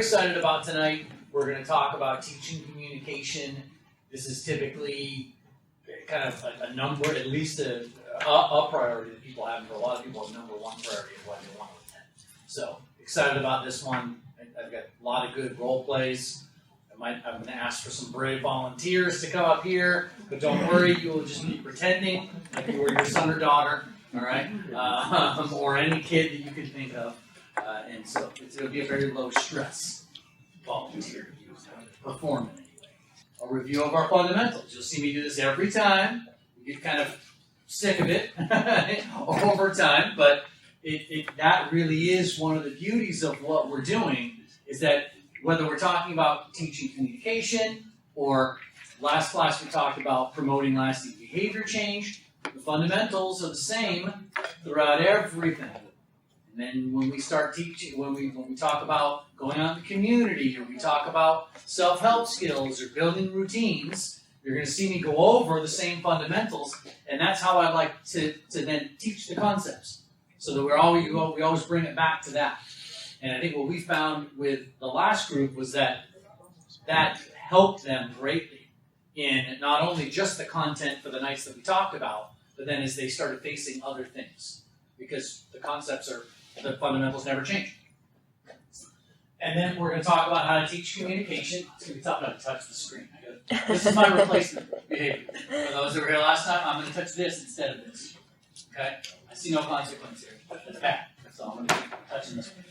excited about tonight. We're going to talk about teaching communication. This is typically kind of a number, at least a priority that people have. For a lot of people, a number one priority of what they want to attend. So excited about this one. I've got a lot of good role plays. I'm going to ask for some brave volunteers to come up here, but don't worry, you will just be pretending like you were your son or daughter, all right, or any kid that you can think of. And so it'll be a very low stress volunteer to perform in any way. A review of our fundamentals. You'll see me do this every time. You get kind of sick of it over time, but that really is one of the beauties of what we're doing, is that whether we're talking about teaching communication or last class we talked about promoting lasting behavior change, the fundamentals are the same throughout everything. And then when we start teaching, when we talk about going out in the community, or we talk about self-help skills or building routines, you're going to see me go over the same fundamentals, and that's how I like to then teach the concepts, so that we always bring it back to that. And I think what we found with the last group was that helped them greatly in not only just the content for the nights that we talked about, but then as they started facing other things, because the fundamentals never change. And then we're going to talk about how to teach communication. It's going to be tough not to touch the screen. This is my replacement behavior. For those that were here last time, I'm going to touch this instead of this. Okay? I see no consequence here. That's bad. So I'm going to be touching this one.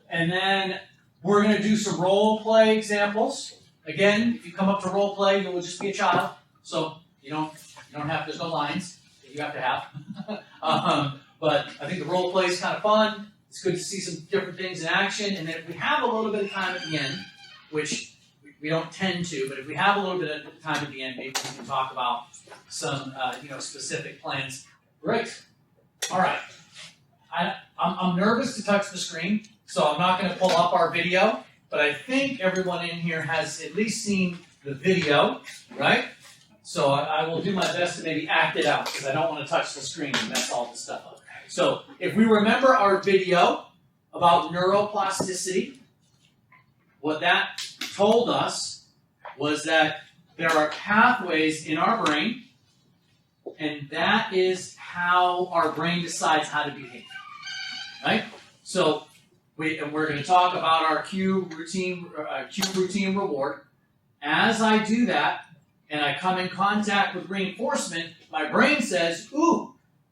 And then we're going to do some role play examples. Again, if you come up to role play, you will just be a child. So you don't have, there's no lines that you have to have. But I think the role play is kind of fun. It's good to see some different things in action. And then if we have a little bit of time at the end, which we don't tend to, but if we have a little bit of time at the end, maybe we can talk about some specific plans. Great. All right. I'm nervous to touch the screen, so I'm not going to pull up our video, but I think everyone in here has at least seen the video, right? So I will do my best to maybe act it out, because I don't want to touch the screen and mess all this stuff up. So if we remember our video about neuroplasticity, what that told us was that there are pathways in our brain, and that is how our brain decides how to behave. Right? So we're going to talk about our cue routine reward. As I do that, and I come in contact with reinforcement, my brain says, ooh,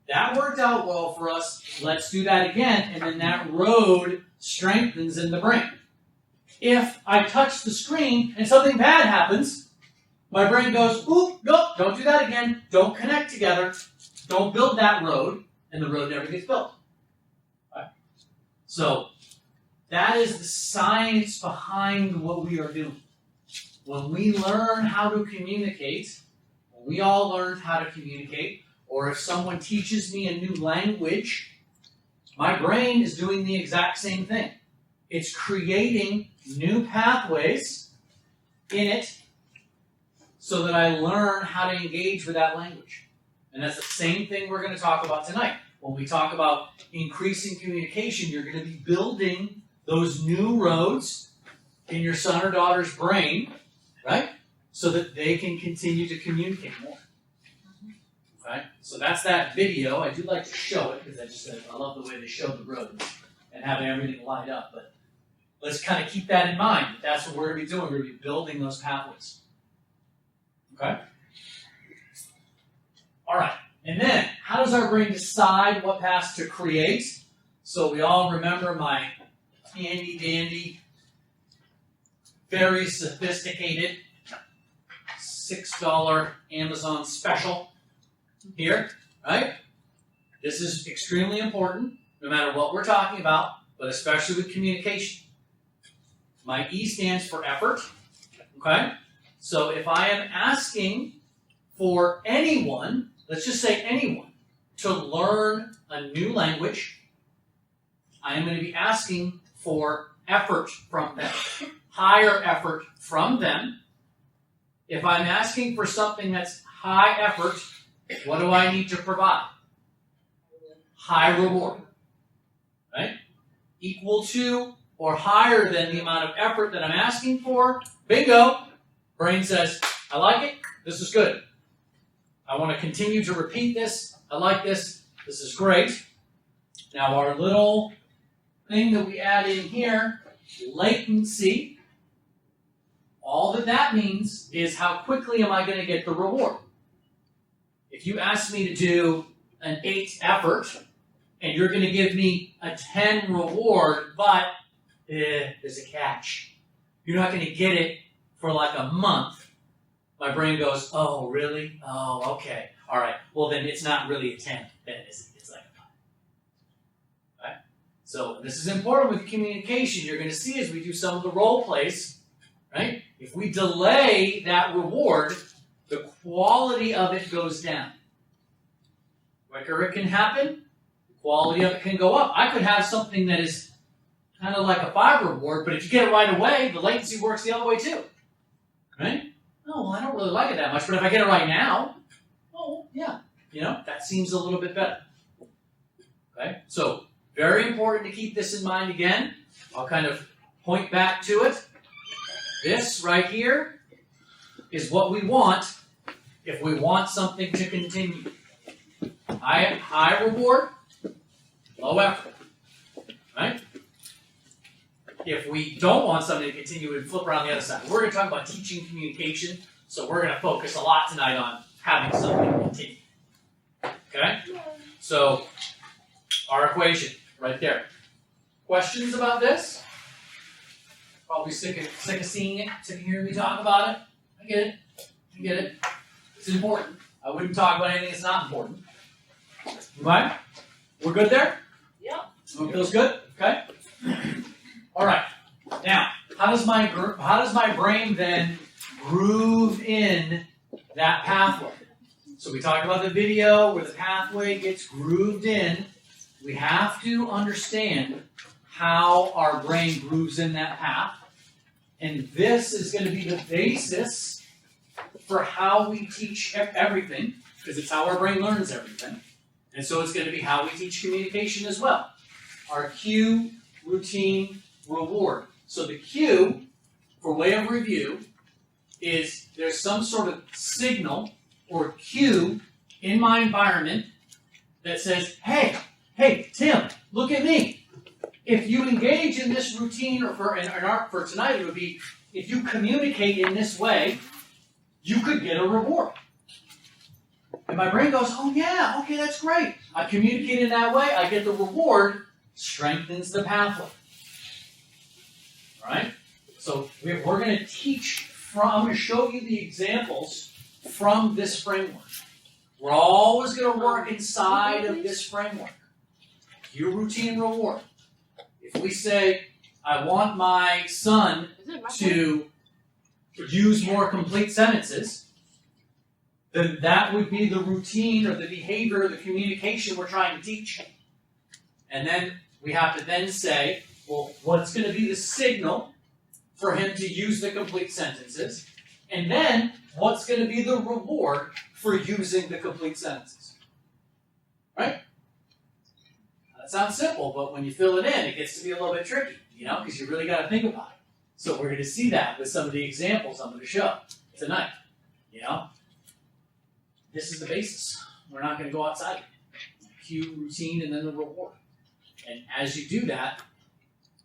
that worked out well for us. Let's do that again. And then that road strengthens in the brain. If I touch the screen and something bad happens, my brain goes, ooh, nope, don't do that again. Don't connect together. Don't build that road. And the road never gets built. Right? So that is the science behind what we are doing. When we learn how to communicate, when we all learned how to communicate, or if someone teaches me a new language, my brain is doing the exact same thing. It's creating new pathways in it so that I learn how to engage with that language. And that's the same thing we're going to talk about tonight. When we talk about increasing communication, you're going to be building those new roads in your son or daughter's brain, right? So that they can continue to communicate more. Okay? So that's that video. I do like to show it because I love the way they show the roads and having everything lined up. But let's kind of keep that in mind. That's what we're going to be doing. We're going to be building those pathways. Okay? All right. And then, how does our brain decide what paths to create? So we all remember my handy-dandy, very sophisticated $6 Amazon special here, right? This is extremely important, no matter what we're talking about, but especially with communication. My E stands for effort, okay? So if I am asking for anyone, let's just say anyone, to learn a new language, I am going to be asking for effort from them, higher effort from them. If I'm asking for something that's high effort, what do I need to provide? High reward, right? Equal to or higher than the amount of effort that I'm asking for, bingo, brain says, I like it, this is good. I want to continue to repeat this, I like this is great. Now our little thing that we add in here, latency, all that means is how quickly am I going to get the reward. If you ask me to do an 8 effort, and you're going to give me a 10 reward, but there's a catch. You're not going to get it for like a month. My brain goes, oh, really? Oh, okay. All right. Well, then it's not really a 10. Then it's like a 5. Right? So this is important with communication. You're going to see as we do some of the role plays, right? If we delay that reward, the quality of it goes down. Quicker it can happen, the quality of it can go up. I could have something that is kind of like a 5 reward, but if you get it right away, the latency works the other way too. Right? Oh, well, I don't really like it that much, but if I get it right now, oh, yeah, that seems a little bit better. Okay? So, very important to keep this in mind again. I'll kind of point back to it. This right here is what we want if we want something to continue. High reward, low effort. Right? If we don't want something to continue, we flip around the other side. We're going to talk about teaching communication, so we're going to focus a lot tonight on having something continue. Okay? So, our equation, right there. Questions about this? Probably sick of seeing it, sick of hearing me talk about it. I get it. It's important. I wouldn't talk about anything that's not important. Right? We're good there? Yep. Feels good? Okay. All right. Now, how does my brain then groove in that pathway? So we talked about the video where the pathway gets grooved in. We have to understand how our brain grooves in that path. And this is going to be the basis for how we teach everything, because it's how our brain learns everything. And so it's going to be how we teach communication as well. Our cue, routine, reward. So the cue, for way of review, is there's some sort of signal or cue in my environment that says, hey, Tim, look at me. If you engage in this routine, or for tonight it would be, if you communicate in this way, you could get a reward. And my brain goes, oh yeah, okay, that's great. I communicate in that way, I get the reward, strengthens the pathway. All right? So we're going to teach I'm going to show you the examples from this framework. We're always going to work inside of this framework. Cue, routine, reward. If we say, I want my son to use more complete sentences, then that would be the routine or the behavior or the communication we're trying to teach. And then we have to then say, well, what's going to be the signal for him to use the complete sentences? And then, what's going to be the reward for using the complete sentences? Right? That sounds simple, but when you fill it in, it gets to be a little bit tricky, because you really got to think about it. So we're going to see that with some of the examples I'm going to show tonight. This is the basis. We're not going to go outside it. Cue, routine, and then the reward. And as you do that,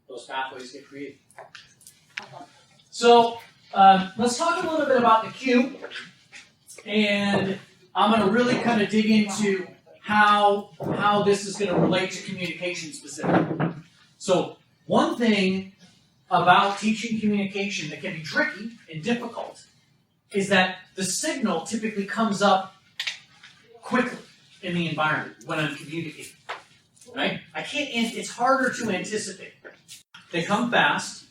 those pathways get created. So let's talk a little bit about the cue. And I'm going to really kind of dig into how this is going to relate to communication specifically. So one thing about teaching communication that can be tricky and difficult is that the signal typically comes up quickly in the environment when I'm communicating. Right? It's harder to anticipate. They come fast.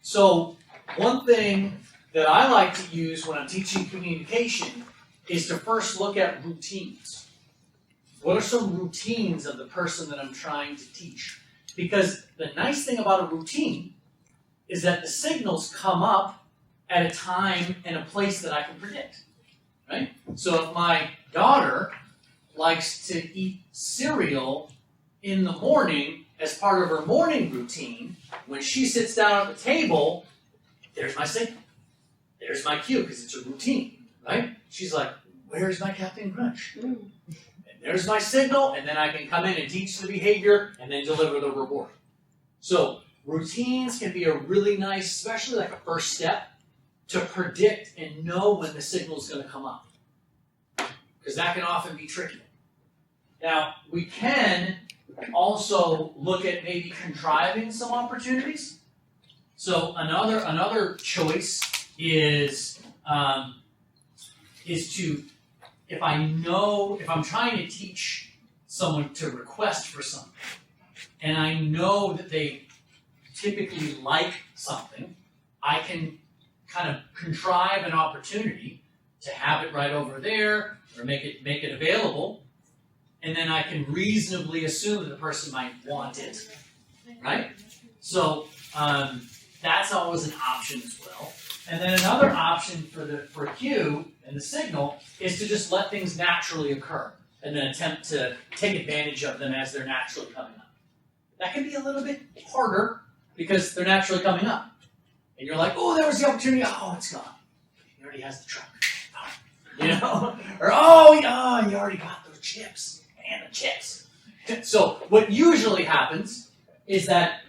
So one thing that I like to use when I'm teaching communication is to first look at routines. What are some routines of the person that I'm trying to teach? Because the nice thing about a routine is that the signals come up at a time and a place that I can predict. Right? So if my daughter likes to eat cereal in the morning as part of her morning routine, when she sits down at the table, there's my signal. There's my cue, because it's a routine, right? She's like, where's my Captain Crunch? And there's my signal, and then I can come in and teach the behavior and then deliver the reward. So routines can be a really nice, especially like a first step, to predict and know when the signal is going to come up. Because that can often be tricky. Now, we can also look at maybe contriving some opportunities. So another choice is to, if I'm trying to teach someone to request for something, and I know that they typically like something, I can kind of contrive an opportunity to have it right over there, or make it available, and then I can reasonably assume that the person might want it, right? So that's always an option as well. And then another option for cue and the signal is to just let things naturally occur, and then attempt to take advantage of them as they're naturally coming up. That can be a little bit harder because they're naturally coming up. And you're like, oh, there was the opportunity. Oh, it's gone. He already has the truck. You know? Or, oh, you already got those chips. And the chips. So what usually happens is that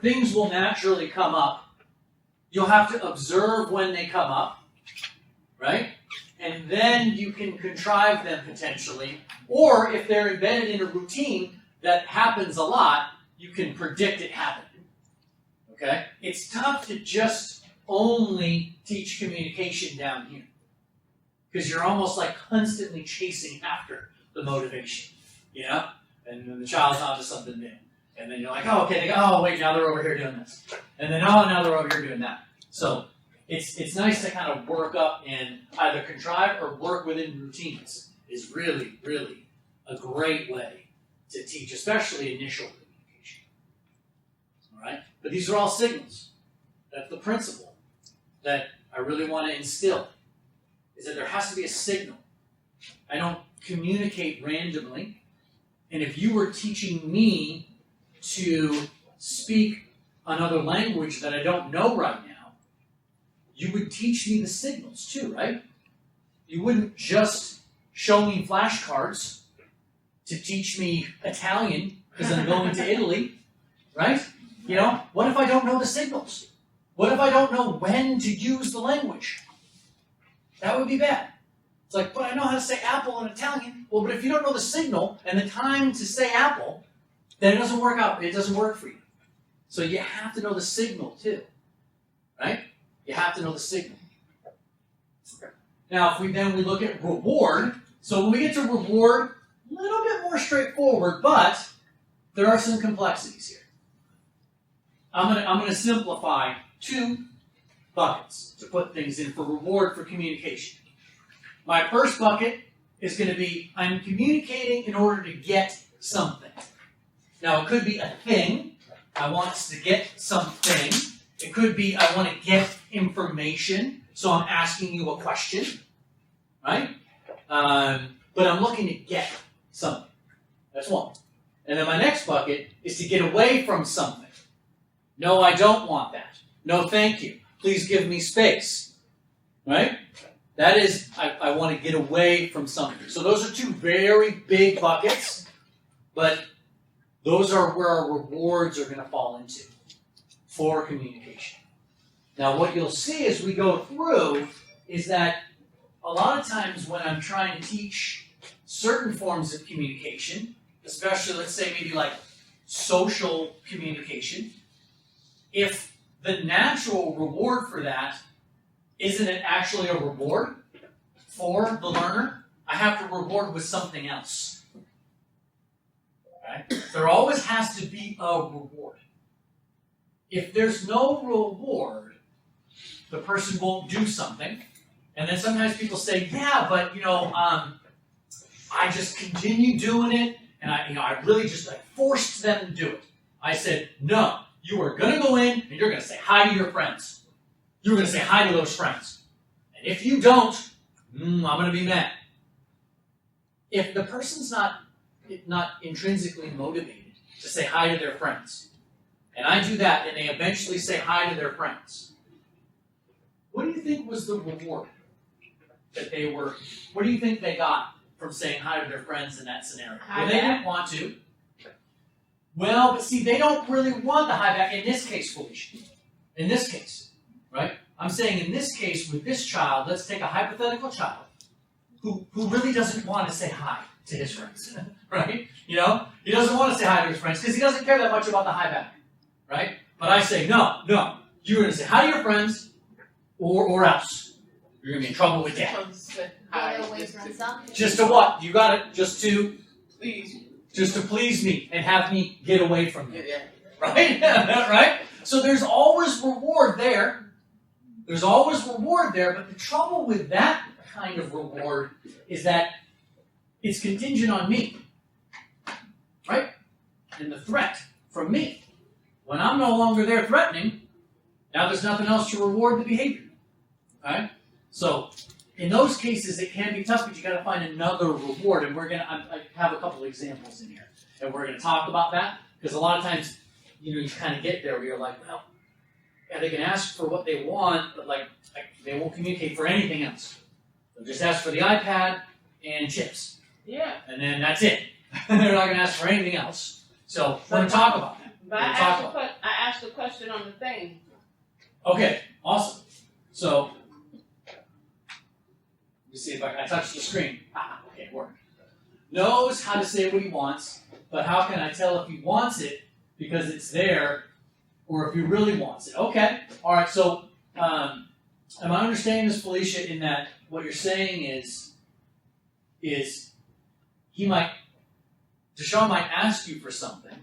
things will naturally come up. You'll have to observe when they come up, right? And then you can contrive them potentially. Or if they're embedded in a routine that happens a lot, you can predict it happening. Okay? It's tough to just only teach communication down here, because you're almost like constantly chasing after the motivation, you know? And then the child's onto something new. And then you're like, oh, okay, they go, oh, wait, now they're over here doing this. And then, oh, now they're over here doing that. So it's nice to kind of work up and either contrive or work within routines is really, really a great way to teach, especially initial communication. All right? But these are all signals. That's the principle that I really want to instill, is that there has to be a signal. I don't communicate randomly. And if you were teaching me to speak another language that I don't know right now, you would teach me the signals too, right? You wouldn't just show me flashcards to teach me Italian because I'm going to Italy, right? You know, what if I don't know the signals? What if I don't know when to use the language? That would be bad. It's like, but I know how to say apple in Italian. Well, but if you don't know the signal and the time to say apple, then it doesn't work out. It doesn't work for you. So you have to know the signal too, right? You have to know the signal. Now, if we look at reward. So when we get to reward, a little bit more straightforward, but there are some complexities here. I'm gonna simplify two buckets to put things in for reward for communication. My first bucket is going to be, I'm communicating in order to get something. Now, it could be a thing. I want us to get something. It could be, I want to get information, so I'm asking you a question, right? But I'm looking to get something. That's one. And then my next bucket is to get away from something. No, I don't want that. No, thank you. Please give me space. Right? That is, I want to get away from something. So those are two very big buckets, but those are where our rewards are going to fall into for communication. Now, what you'll see as we go through is that a lot of times when I'm trying to teach certain forms of communication, especially, let's say, maybe like social communication, if the natural reward for that isn't it actually a reward for the learner, I have to reward with something else. Okay? There always has to be a reward. If there's no reward, the person won't do something. And then sometimes people say, yeah, but I just continue doing it, and I really just forced them to do it. I said, no, you are going to go in and you're going to say hi to your friends. You're going to say hi to those friends. And if you don't, I'm going to be mad. If the person's not intrinsically motivated to say hi to their friends. And I do that, and they eventually say hi to their friends. What do you think was the reward that what do you think they got from saying hi to their friends in that scenario? Well, they didn't want to. Well, but see, they don't really want the hi back in this case, Felicia. In this case, right? I'm saying in this case, with this child, let's take a hypothetical child who really doesn't want to say hi to his friends, right? You know, he doesn't want to say hi to his friends because he doesn't care that much about the hi back, right? But I say, no, you're going to say hi to your friends or else. You're going to be in trouble with dad. Just to what? You got it. Just to please me and have me get away from you. Right? Right? So there's always reward there. There's always reward there, but the trouble with that kind of reward is that it's contingent on me. Right? And the threat from me. When I'm no longer there threatening, now there's nothing else to reward the behavior. Right? So in those cases, it can be tough, but you got to find another reward. And I have a couple of examples in here, and we're going to talk about that because a lot of times, you kind of get there where you're like, well, yeah, they can ask for what they want, but like they won't communicate for anything else. They'll just ask for the iPad and chips. Yeah. And then that's it. They're not going to ask for anything else. So we're going to talk about that. But I asked a question on the thing. Okay, awesome. So let me see if I touch the screen. Okay, it worked. Knows how to say what he wants, but how can I tell if he wants it because it's there, or if he really wants it? Okay, all right. So, am I understanding this, Felicia? In that what you're saying is Deshaun might ask you for something,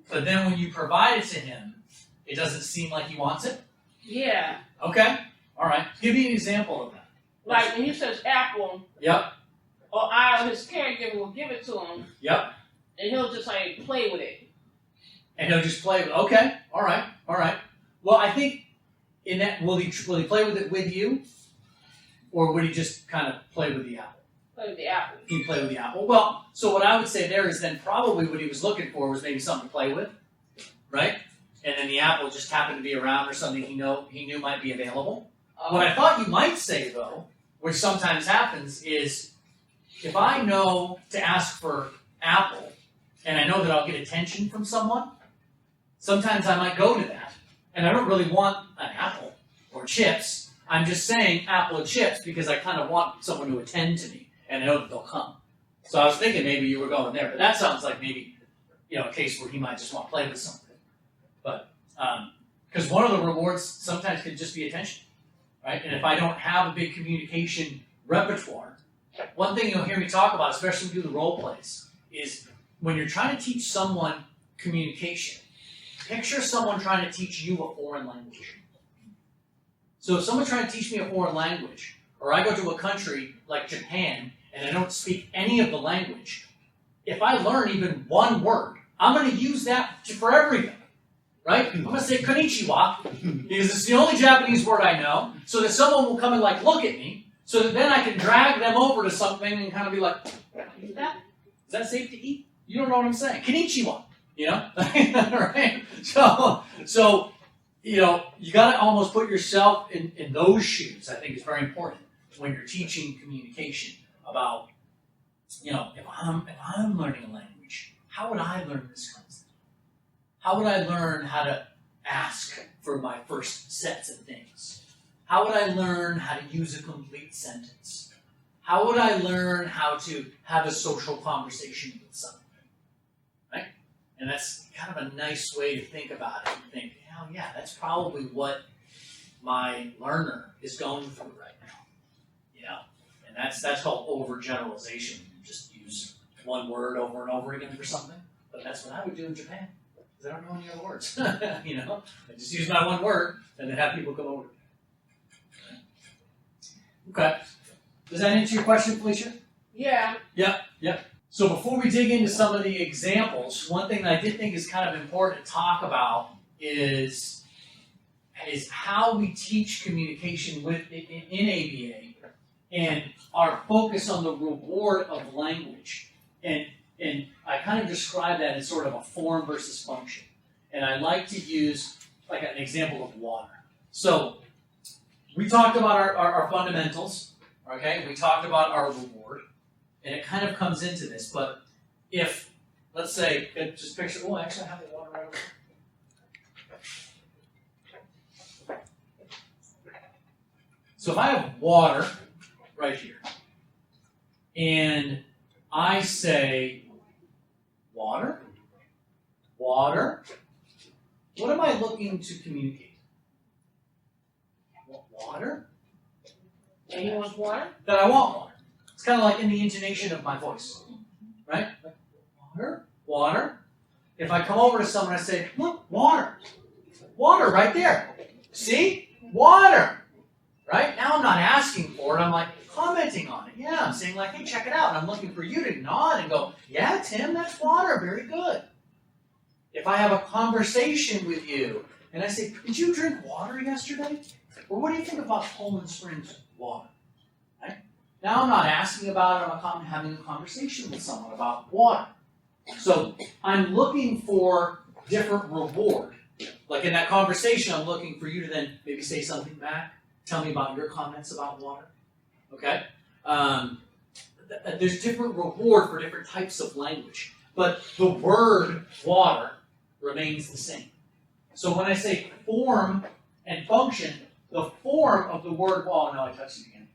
but then when you provide it to him, it doesn't seem like he wants it. Yeah. Okay. All right. Give me an example of that. Like when he says apple. Yep. Or his caregiver will give it to him. Yep. And he'll just play with it. And he'll just play with it. Okay. All right. Well, I think in that, will he play with it with you? Or would he just kind of play with the apple? Play with the apple. He'd play with the apple. Well, so what I would say there is then probably what he was looking for was maybe something to play with. Right? And then the apple just happened to be around or something he knew might be available. What I thought you might say, though, which sometimes happens, is if I know to ask for apple, and I know that I'll get attention from someone, sometimes I might go to that. And I don't really want an apple or chips. I'm just saying apple and chips because I kind of want someone to attend to me, and I know that they'll come. So I was thinking maybe you were going there, but that sounds like maybe a case where he might just want to play with something. But because one of the rewards sometimes can just be attention. Right? And if I don't have a big communication repertoire, one thing you'll hear me talk about, especially when we do the role plays, is when you're trying to teach someone communication, picture someone trying to teach you a foreign language. So if someone's trying to teach me a foreign language, or I go to a country like Japan and I don't speak any of the language, if I learn even one word, I'm going to use that for everything. Right? I'm going to say konnichiwa because it's the only Japanese word I know, so that someone will come and look at me, so that then I can drag them over to something and kind of be like, is that safe to eat? You don't know what I'm saying. Konnichiwa. Right? So you got to almost put yourself in those shoes. I think is very important when you're teaching communication about, if I'm learning a language, how would I learn this concept? How would I learn how to ask for my first sets of things? How would I learn how to use a complete sentence? How would I learn how to have a social conversation with someone? Right? And that's kind of a nice way to think about it. And think, oh yeah, that's probably what my learner is going through right now. And that's called overgeneralization. You just use one word over and over again for something. But that's what I would do in Japan. Because I don't know any other words. I just use my one word and then have people come over. Okay. Does that answer your question, Felicia? Yeah. Yep. So before we dig into some of the examples, one thing that I did think is kind of important to talk about is how we teach communication in ABA and our focus on the reward of language. And And I kind of describe that as sort of a form versus function. And I like to use like an example of water. So we talked about our fundamentals, okay? We talked about our reward, and it kind of comes into this. But if, let's say, just picture, oh, actually I have the water right over there. So if I have water right here, and I say, water, water, what am I looking to communicate? Water? And you want water? That I want water. It's kind of like in the intonation of my voice, right? Like, water, water. If I come over to someone and I say, look, water. Water right there. See? Water. Right? Now I'm not asking for it. I'm like commenting on it. Yeah, I'm saying like, hey, check it out. And I'm looking for you to nod and go, yeah, Tim, that's water. Very good. If I have a conversation with you and I say, did you drink water yesterday? Or what do you think about Poland Springs water? Right? Now I'm not asking about it. I'm having a conversation with someone about water. So I'm looking for different reward. Like in that conversation, I'm looking for you to then maybe say something back. Tell me about your comments about water. Okay? There's different reward for different types of language. But the word water remains the same. So when I say form and function, the form of the word water, no, I touched it again.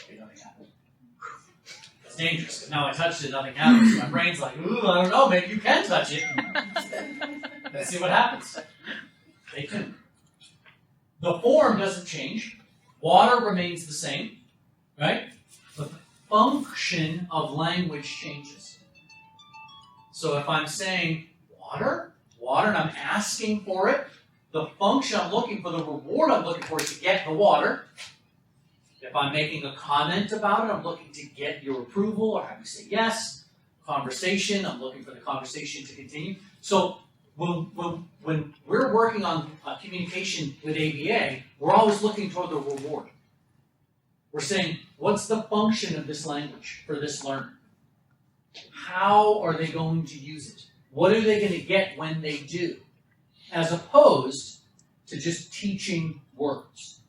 Okay, nothing happened. It's dangerous, because now I touched it, nothing happened. So my brain's like, ooh, I don't know, maybe you can touch it. Let's see what happens. Stay tuned. The form doesn't change. Water remains the same, right? But the function of language changes. So if I'm saying water, water, and I'm asking for it, the function I'm looking for, the reward I'm looking for is to get the water. If I'm making a comment about it, I'm looking to get your approval or have you say yes. Conversation, I'm looking for the conversation to continue. So when we're working on communication with ABA, we're always looking toward the reward. We're saying, what's the function of this language for this learner? How are they going to use it? What are they going to get when they do? As opposed to just teaching words.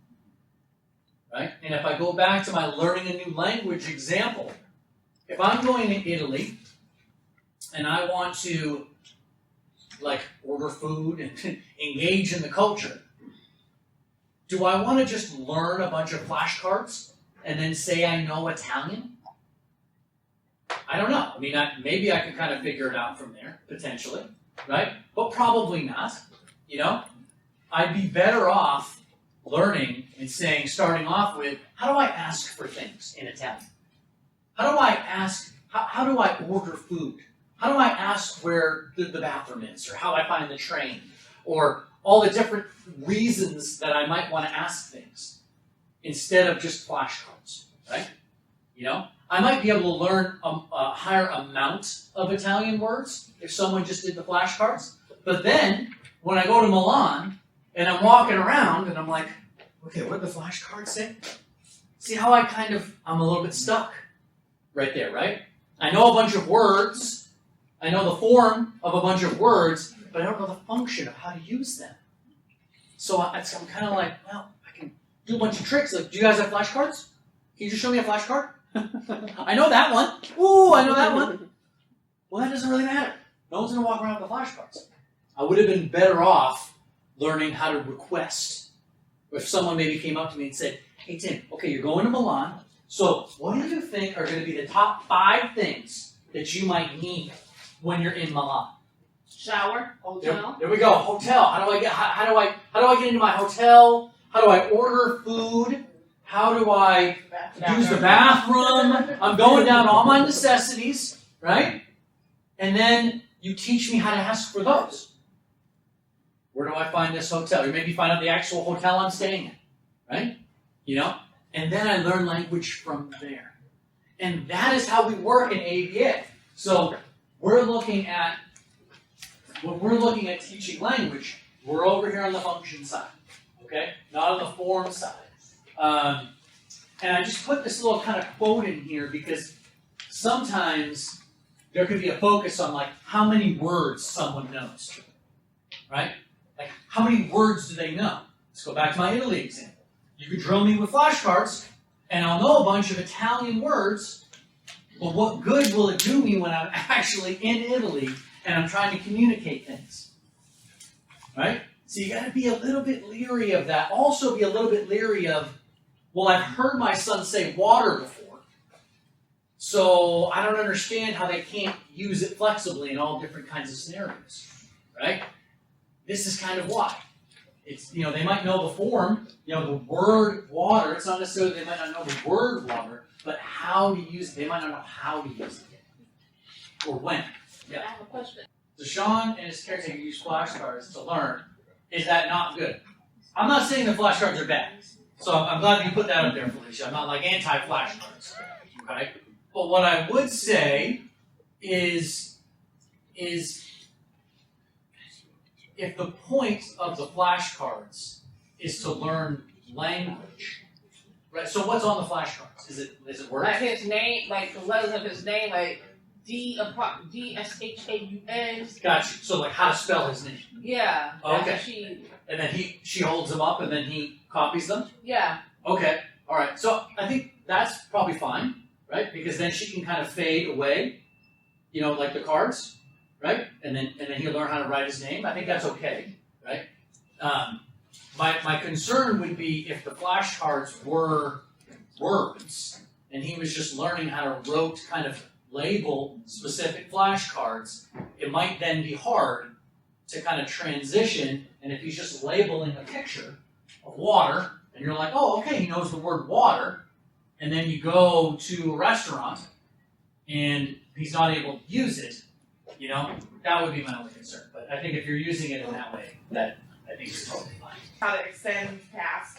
Right? And if I go back to my learning a new language example, if I'm going to Italy and I want to order food and engage in the culture, do I want to just learn a bunch of flashcards and then say I know Italian? I don't know. I mean, maybe I can kind of figure it out from there, potentially, right? But probably not, I'd be better off learning and starting off with, how do I ask for things in Italian? How do I ask, how do I order food? How do I ask where the bathroom is, or how I find the train, or all the different reasons that I might want to ask things, instead of just flashcards, right? I might be able to learn a higher amount of Italian words if someone just did the flashcards. But then, when I go to Milan, and I'm walking around, and I'm like, okay, what did the flashcards say? See how I'm a little bit stuck right there, right? I know a bunch of words, I know the form of a bunch of words, but I don't know the function of how to use them. So I'm kind of like, well, I can do a bunch of tricks. Like, do you guys have flashcards? Can you just show me a flashcard? I know that one. Ooh, I know that one. Well, that doesn't really matter. No one's going to walk around with the flashcards. I would have been better off learning how to request. If someone maybe came up to me and said, hey, Tim, okay, you're going to Milan, so what do you think are going to be the top 5 things that you might need when you're in Milan? Shower, hotel. There we go. Hotel. How do I get into my hotel? How do I order food? How do I use the bathroom? I'm going down all my necessities, right? And then you teach me how to ask for those. Where do I find this hotel? Or maybe find out the actual hotel I'm staying in, right? And then I learn language from there. And that is how we work in ABA. So when we're looking at teaching language, we're over here on the function side, okay? Not on the form side. And I just put this little kind of quote in here because sometimes there could be a focus on like how many words someone knows, right? Like how many words do they know? Let's go back to my Italy example. You could drill me with flashcards, and I'll know a bunch of Italian words, but what good will it do me when I'm actually in Italy and I'm trying to communicate things, right? So you got to be a little bit leery of that. Also be a little bit leery of, well, I've heard my son say water before, so I don't understand how they can't use it flexibly in all different kinds of scenarios, right? This is kind of why. It's, they might know the form, the word water. It's not necessarily they might not know the word water, but how to use it. They might not know how to use it or when. Yeah. I have a question. So Sean and his caretaker use flashcards to learn. Is that not good? I'm not saying the flashcards are bad. So I'm glad you put that up there, Felicia. I'm not like anti-flashcards, right? But what I would say is if the point of the flashcards is to learn language, right? So what's on the flashcards? Is it words? Like his name, like the letters of his name, like D-S-H-A-U-N. Gotcha. So like how to spell his name. Yeah. Okay. And then she holds them up and then he copies them? Yeah. Okay. All right. So I think that's probably fine, right? Because then she can kind of fade away, like the cards, right? And then he'll learn how to write his name. I think that's okay, right? My concern would be if the flashcards were words and he was just learning how to kind of label specific flashcards, it might then be hard to kind of transition. And if he's just labeling a picture of water, and you're like, oh, okay, he knows the word water, and then you go to a restaurant and he's not able to use it, that would be my only concern. But I think if you're using it in that way, that I think is totally fine. How to extend past,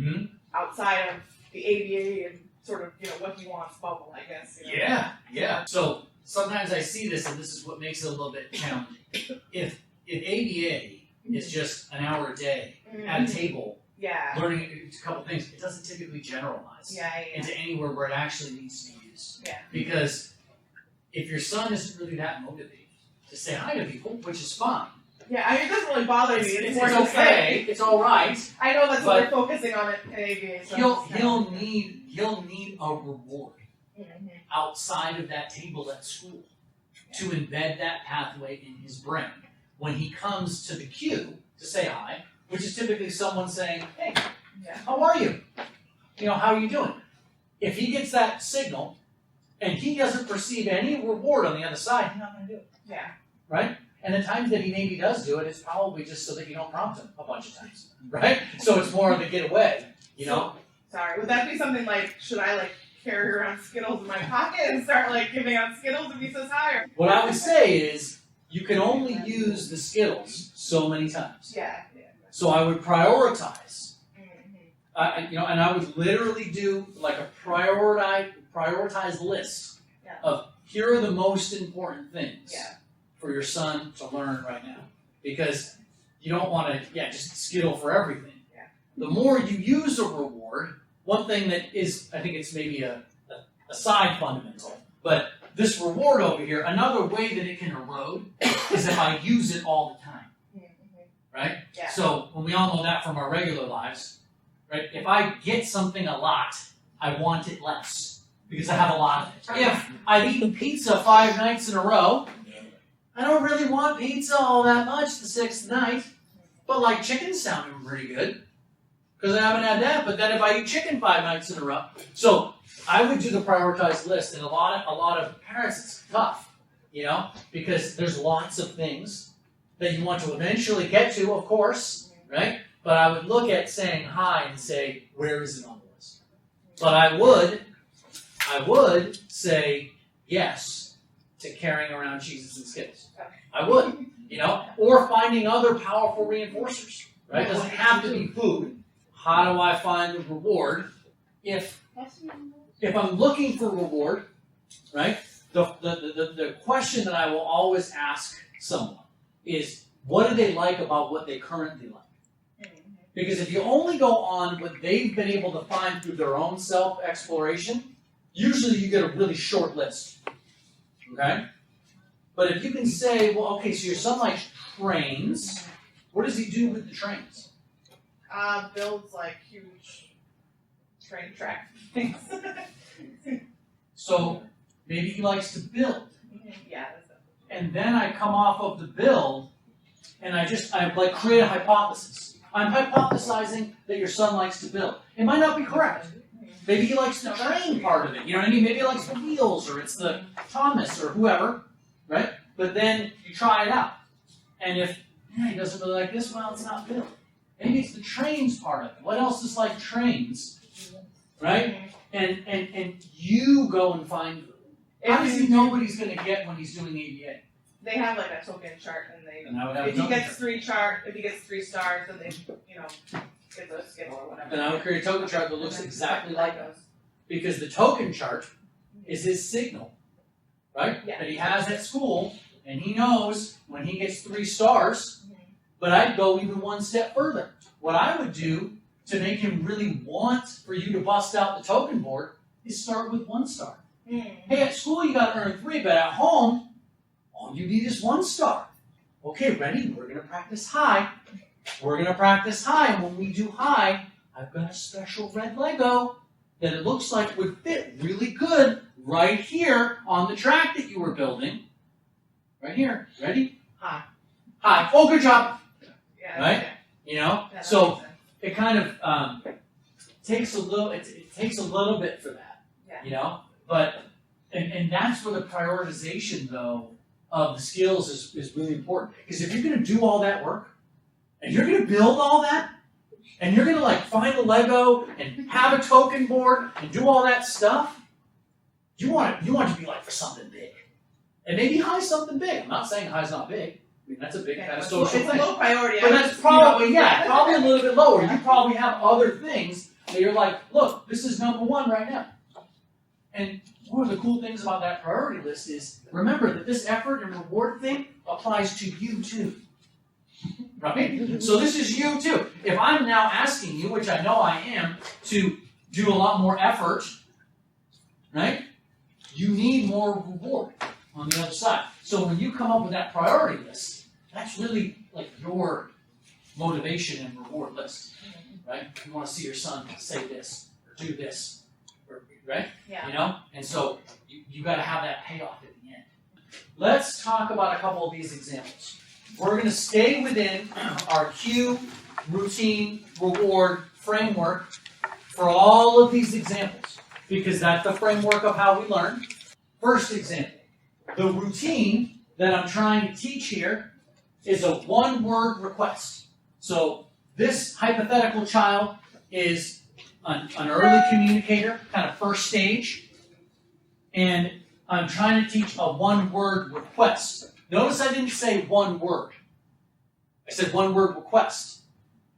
Mm-hmm. outside of the ABA and sort of, what he wants bubble, I guess. Yeah. So sometimes I see this, and this is what makes it a little bit challenging. If ABA is just an hour a day at a table, learning a couple things, it doesn't typically generalize into anywhere where it actually needs to be used. Yeah. Because if your son isn't really that motivated to say hi to people, which is fine. Yeah, I mean, it doesn't really bother me. It's okay. It's all right. I know that's what they're focusing on at ABA. So he'll need a reward outside of that table at school to embed that pathway in his brain. When he comes to the queue to say hi, which is typically someone saying, hey, how are you? How are you doing? If he gets that signal and he doesn't perceive any reward on the other side, he's not going to do it. Yeah. Right? And the times that he maybe does do it, it's probably just so that you don't prompt him a bunch of times. Right? So it's more of a getaway, Sorry, would that be something like, should I carry around Skittles in my pocket and start giving out Skittles if he says hi? Or... What I would say is, you can only use the Skittles so many times. Yeah. So I would prioritize. And I would literally do a prioritized list of here are the most important things for your son to learn right now. Because you don't want to just Skittle for everything. Yeah. The more you use a reward, one thing that is, I think it's maybe a side fundamental, but this reward over here, another way that it can erode is if I use it all the time. Right? Yeah. So when we all know that from our regular lives, right? If I get something a lot, I want it less because I have a lot of it. If I've eaten pizza 5 nights in a row, I don't really want pizza all that much the 6th night, but chicken's sounding pretty good because I haven't had that. But then if I eat chicken 5 nights in a row, so I would do the prioritized list, and a lot of parents, it's tough, because there's lots of things that you want to eventually get to, of course, right? But I would look at saying hi and say, where is it on the list? But I would say yes to carrying around cheeses and Skittles. I would, or finding other powerful reinforcers, right? It doesn't have to be food. How do I find the reward? If I'm looking for reward, right? The question that I will always ask someone is, what do they like about what they currently like? Because if you only go on what they've been able to find through their own self-exploration, usually you get a really short list, Okay? But if you can say, well, okay, so your son likes trains, what does he do with the trains? Builds like huge train track things. So maybe he likes to build. Yeah, that's it. And then I come off of the build, and I like create a hypothesis. I'm hypothesizing that your son likes to build. It might not be correct. Maybe he likes the train part of it. You know what I mean? Maybe he likes the wheels, or it's the Thomas, or whoever, right? But then you try it out. And if he doesn't really like this, well, it's not build. Maybe it's the trains part of it. What else is like trains, right? And you go and find. Obviously, nobody's going to get when he's doing ABA. They have like a token chart, and I would have if he gets 3 stars, then they, get a Skittle or whatever. Then I would create a token chart that looks exactly like that. Because the token chart is his signal, right? Yeah. That he has at school, and he knows when he gets 3 stars. But I'd go even one step further. What I would do to make him really want for you to bust out the token board is start with 1 star. Hey, at school you got to earn 3, but at home, all you need is 1 star. Okay, ready? We're going to practice high. We're going to practice high, and when we do high, I've got a special red Lego that it looks like would fit really good right here on the track that you were building. Right here. Ready? High. High. Oh, good job. Yeah. Right? Yeah, that So makes sense. it kind of takes a little. It takes a little bit for that. Yeah. But and that's where the prioritization though of the skills is really important. Because if you're going to do all that work and you're going to build all that and you're going to like find a Lego and have a token board and do all that stuff, you want it to be like for something big. And maybe high's something big. I'm not saying high's not big. I mean, that's a big kind of social It's thing. a low priority. But that's probably, probably a little bit lower. You probably have other things that you're like, look, this is number 1 right now. And one of the cool things about that priority list is, remember that this effort and reward thing applies to you too. Right? So this is you too. If I'm now asking you, which I know I am, to do a lot more effort, right? You need more reward on the other side. So when you come up with that priority list, that's really like your motivation and reward list, right? You want to see your son say this or do this, right? Yeah. And so you got to have that payoff at the end. Let's talk about a couple of these examples. We're going to stay within our cue, routine, reward framework for all of these examples because that's the framework of how we learn. First example, the routine that I'm trying to teach here is a 1-word request. So this hypothetical child is an early communicator, kind of first stage, and I'm trying to teach a 1-word request. Notice I didn't say 1 word. I said 1-word request.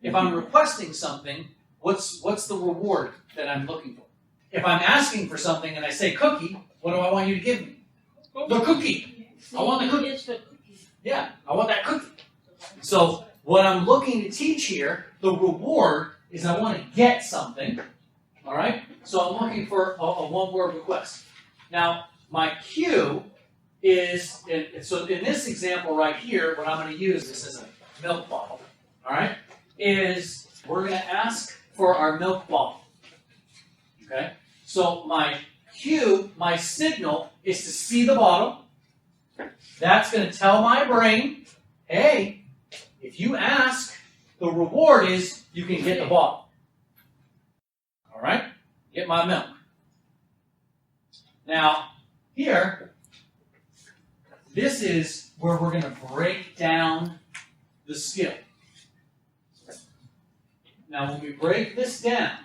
If I'm requesting something, what's the reward that I'm looking for? If I'm asking for something and I say cookie, what do I want you to give me? The cookie. I want the cookie. Yeah, I want that cookie. So what I'm looking to teach here, the reward is I want to get something. All right? So I'm looking for a 1-word request. Now, my cue is, so in this example right here, what I'm going to use this as a milk bottle. All right? Is we're going to ask for our milk bottle. Okay? So my cue, my signal, is to see the bottle. That's going to tell my brain, hey, if you ask, the reward is you can get the bottle. All right? Get my milk. Now, here, this is where we're going to break down the skill. Now, when we break this down,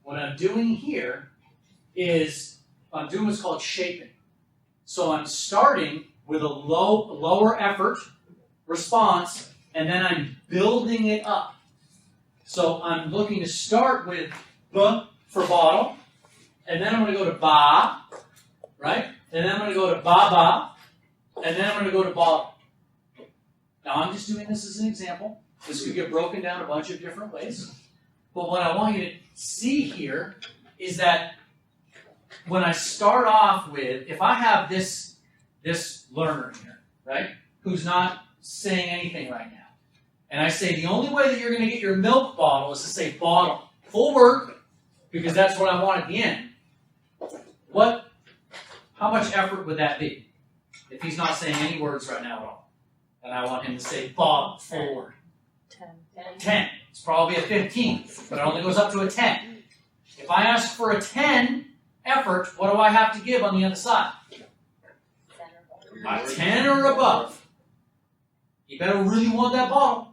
what I'm doing here is I'm doing what's called shaping. So I'm starting with a lower effort response, and then I'm building it up. So I'm looking to start with B for bottle, and then I'm going to go to ba, right? And then I'm going to go to ba, and then I'm going to go to bottle. Now I'm just doing this as an example. This could get broken down a bunch of different ways. But what I want you to see here is that when I start off with, if I have this this learner here, right, who's not saying anything right now. And I say the only way that you're going to get your milk bottle is to say bottle, full word, because that's what I want at the end. How much effort would that be if he's not saying any words right now at all? And I want him to say bottle, full word. 10. It's probably a 15, but it only goes up to a 10. If I ask for a 10 effort, what do I have to give on the other side? A 10 or above. You better really want that bottle.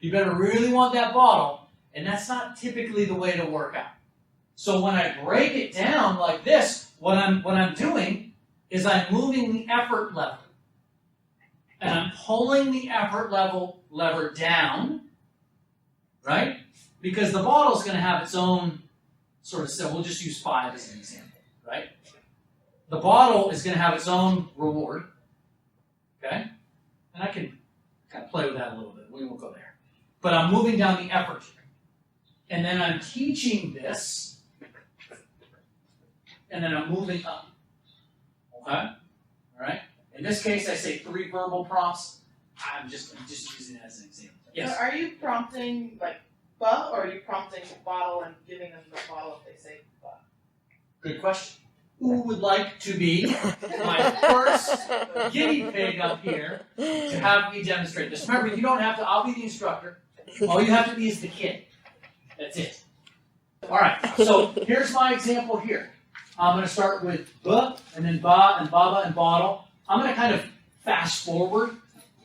You better really want that bottle, and that's not typically the way to work out. So when I break it down like this, what I'm doing is I'm moving the effort level. And I'm pulling the effort lever down, right? Because the bottle is going to have its own sort of set. We'll just use 5 as an example, right? The bottle is going to have its own reward, okay? And I can kind of play with that a little bit. We won't go there. But I'm moving down the effort. And then I'm teaching this, and then I'm moving up, okay? All right? In this case, I say 3 verbal prompts. I'm just using it as an example. Yes? So are you prompting like "ba" or are you prompting the bottle and giving them the bottle if they say "ba"? Good question. Who would like to be my first guinea pig up here to have me demonstrate this? Remember, you don't have to, I'll be the instructor. All you have to be is the kid. That's it. All right, so here's my example here. I'm going to start with "ba" and then "ba" and "baba" and "bottle." I'm going to kind of fast forward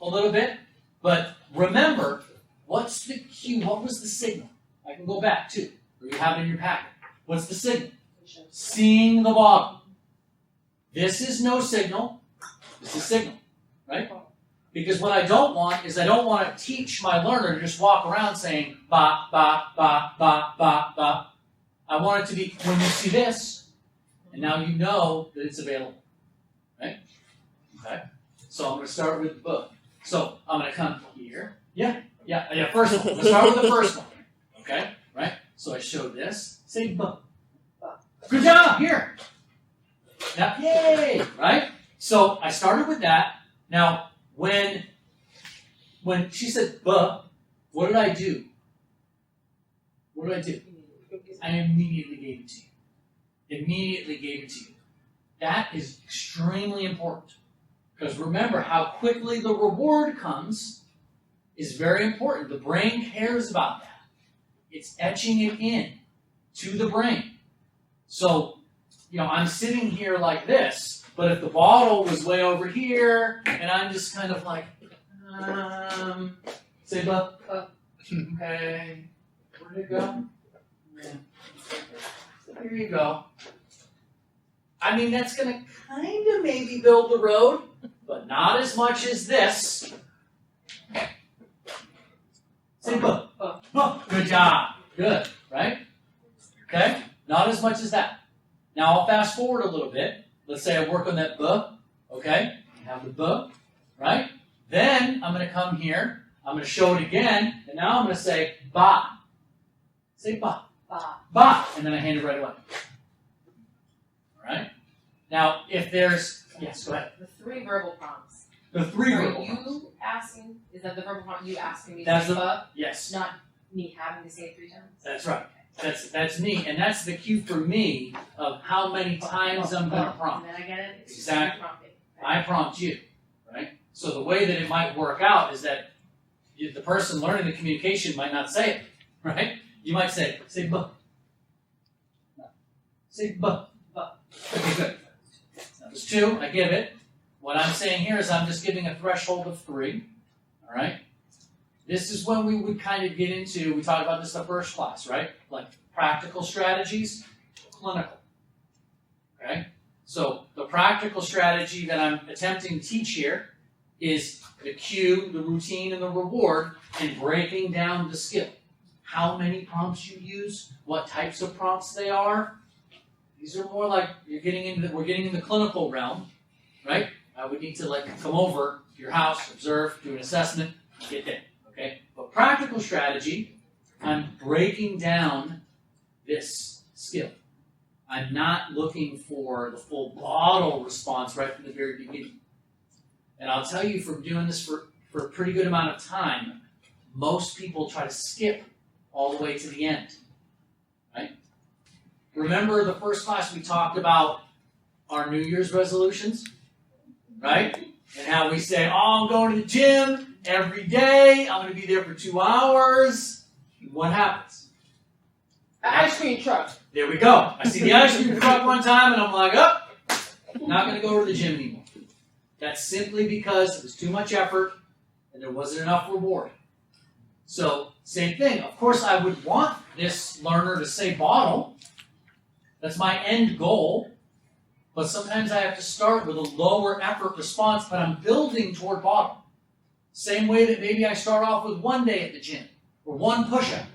a little bit, but remember, what's the cue? What was the signal? I can go back too, or you have it in your packet. What's the signal? Seeing the bottle. This is no signal. This is signal, right? Because what I don't want is I don't want to teach my learner to just walk around saying ba, ba, ba, ba, ba, ba. I want it to be when you see this, and now you know that it's available, right? Okay. So I'm going to start with "ba." So I'm going to come here. Yeah. First one. Let's start with the first one. Okay. Right. So I show this. Say "ba." Good job. Here. Now, yay. Right. So I started with that. Now, when she said "ba," what did I do? What did I do? I immediately gave it to you. Immediately gave it to you. That is extremely important. Because remember, how quickly the reward comes is very important. The brain cares about that. It's etching it in to the brain. So, I'm sitting here like this, but if the bottle was way over here, and I'm just kind of like, say, "ba," okay, where did it go? Here you go. I mean, that's going to kind of maybe build the road, but not as much as this. Say "ba." Good job. Good, right? Okay? Not as much as that. Now I'll fast forward a little bit. Let's say I work on that "ba." Okay? I have the "ba," right? Then I'm going to come here. I'm going to show it again, and now I'm going to say "ba." Say "ba." Ba. And then I hand it right away. All right? Now, if there's... Yes, go ahead. The 3 verbal prompts. The 3 Are verbal you prompts. asking, is that the verbal prompt you asking me That's to say "ba"? Yes. Not me having to say it 3 times? That's right. That's me. And that's the cue for me of how many times I'm going to prompt. And then I get it? It's just Exactly. prompting. I prompt you, right? So the way that it might work out is that the person learning the communication might not say it, right? You might say "ba." Say "ba." Okay, good. That was 2. I give it. What I'm saying here is I'm just giving a threshold of 3. All right? This is when we would kind of get into, we talked about this in the first class, right? Like practical strategies, clinical. Okay? So the practical strategy that I'm attempting to teach here is the cue, the routine, and the reward, and breaking down the skill. How many prompts you use, what types of prompts they are. These are more like we're getting in the clinical realm, right? I would need to come over to your house, observe, do an assessment, get there. Okay? But practical strategy, I'm breaking down this skill. I'm not looking for the full bottle response right from the very beginning. And I'll tell you from doing this for a pretty good amount of time, most people try to skip all the way to the end. Right? Remember the first class we talked about our New Year's resolutions? Right? And how we say, oh, I'm going to the gym every day. I'm going to be there for 2 hours. What happens? An ice cream truck. There we go. I see the ice cream truck one time and I'm like, oh, not going to go to the gym anymore. That's simply because it was too much effort and there wasn't enough reward. So, same thing. Of course, I would want this learner to say bottle. That's my end goal. But sometimes I have to start with a lower effort response, but I'm building toward bottom. Same way that maybe I start off with 1 day at the gym, or 1 push-up.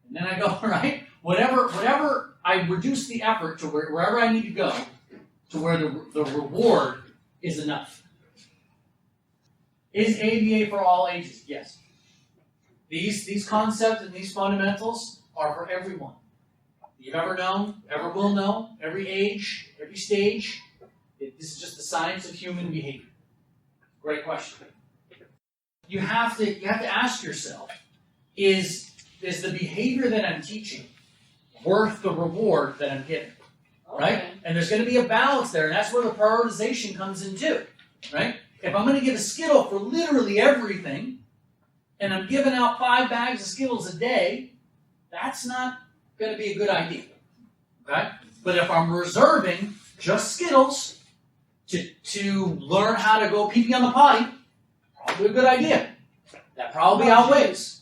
And then I go, right? Whatever I reduce the effort to wherever I need to go, to where the reward is enough. Is ABA for all ages? Yes. These concepts and these fundamentals are for everyone. You've ever known, ever will know, every age, every stage. This is just the science of human behavior. Great question. You have to ask yourself, is the behavior that I'm teaching worth the reward that I'm getting? Right? And there's going to be a balance there, and that's where the prioritization comes in too. Right? If I'm going to give a Skittle for literally everything, and I'm giving out 5 bags of Skittles a day, that's not going to be a good idea. Okay? But if I'm reserving just Skittles to learn how to go pee-pee on the potty, probably a good idea. That probably outweighs.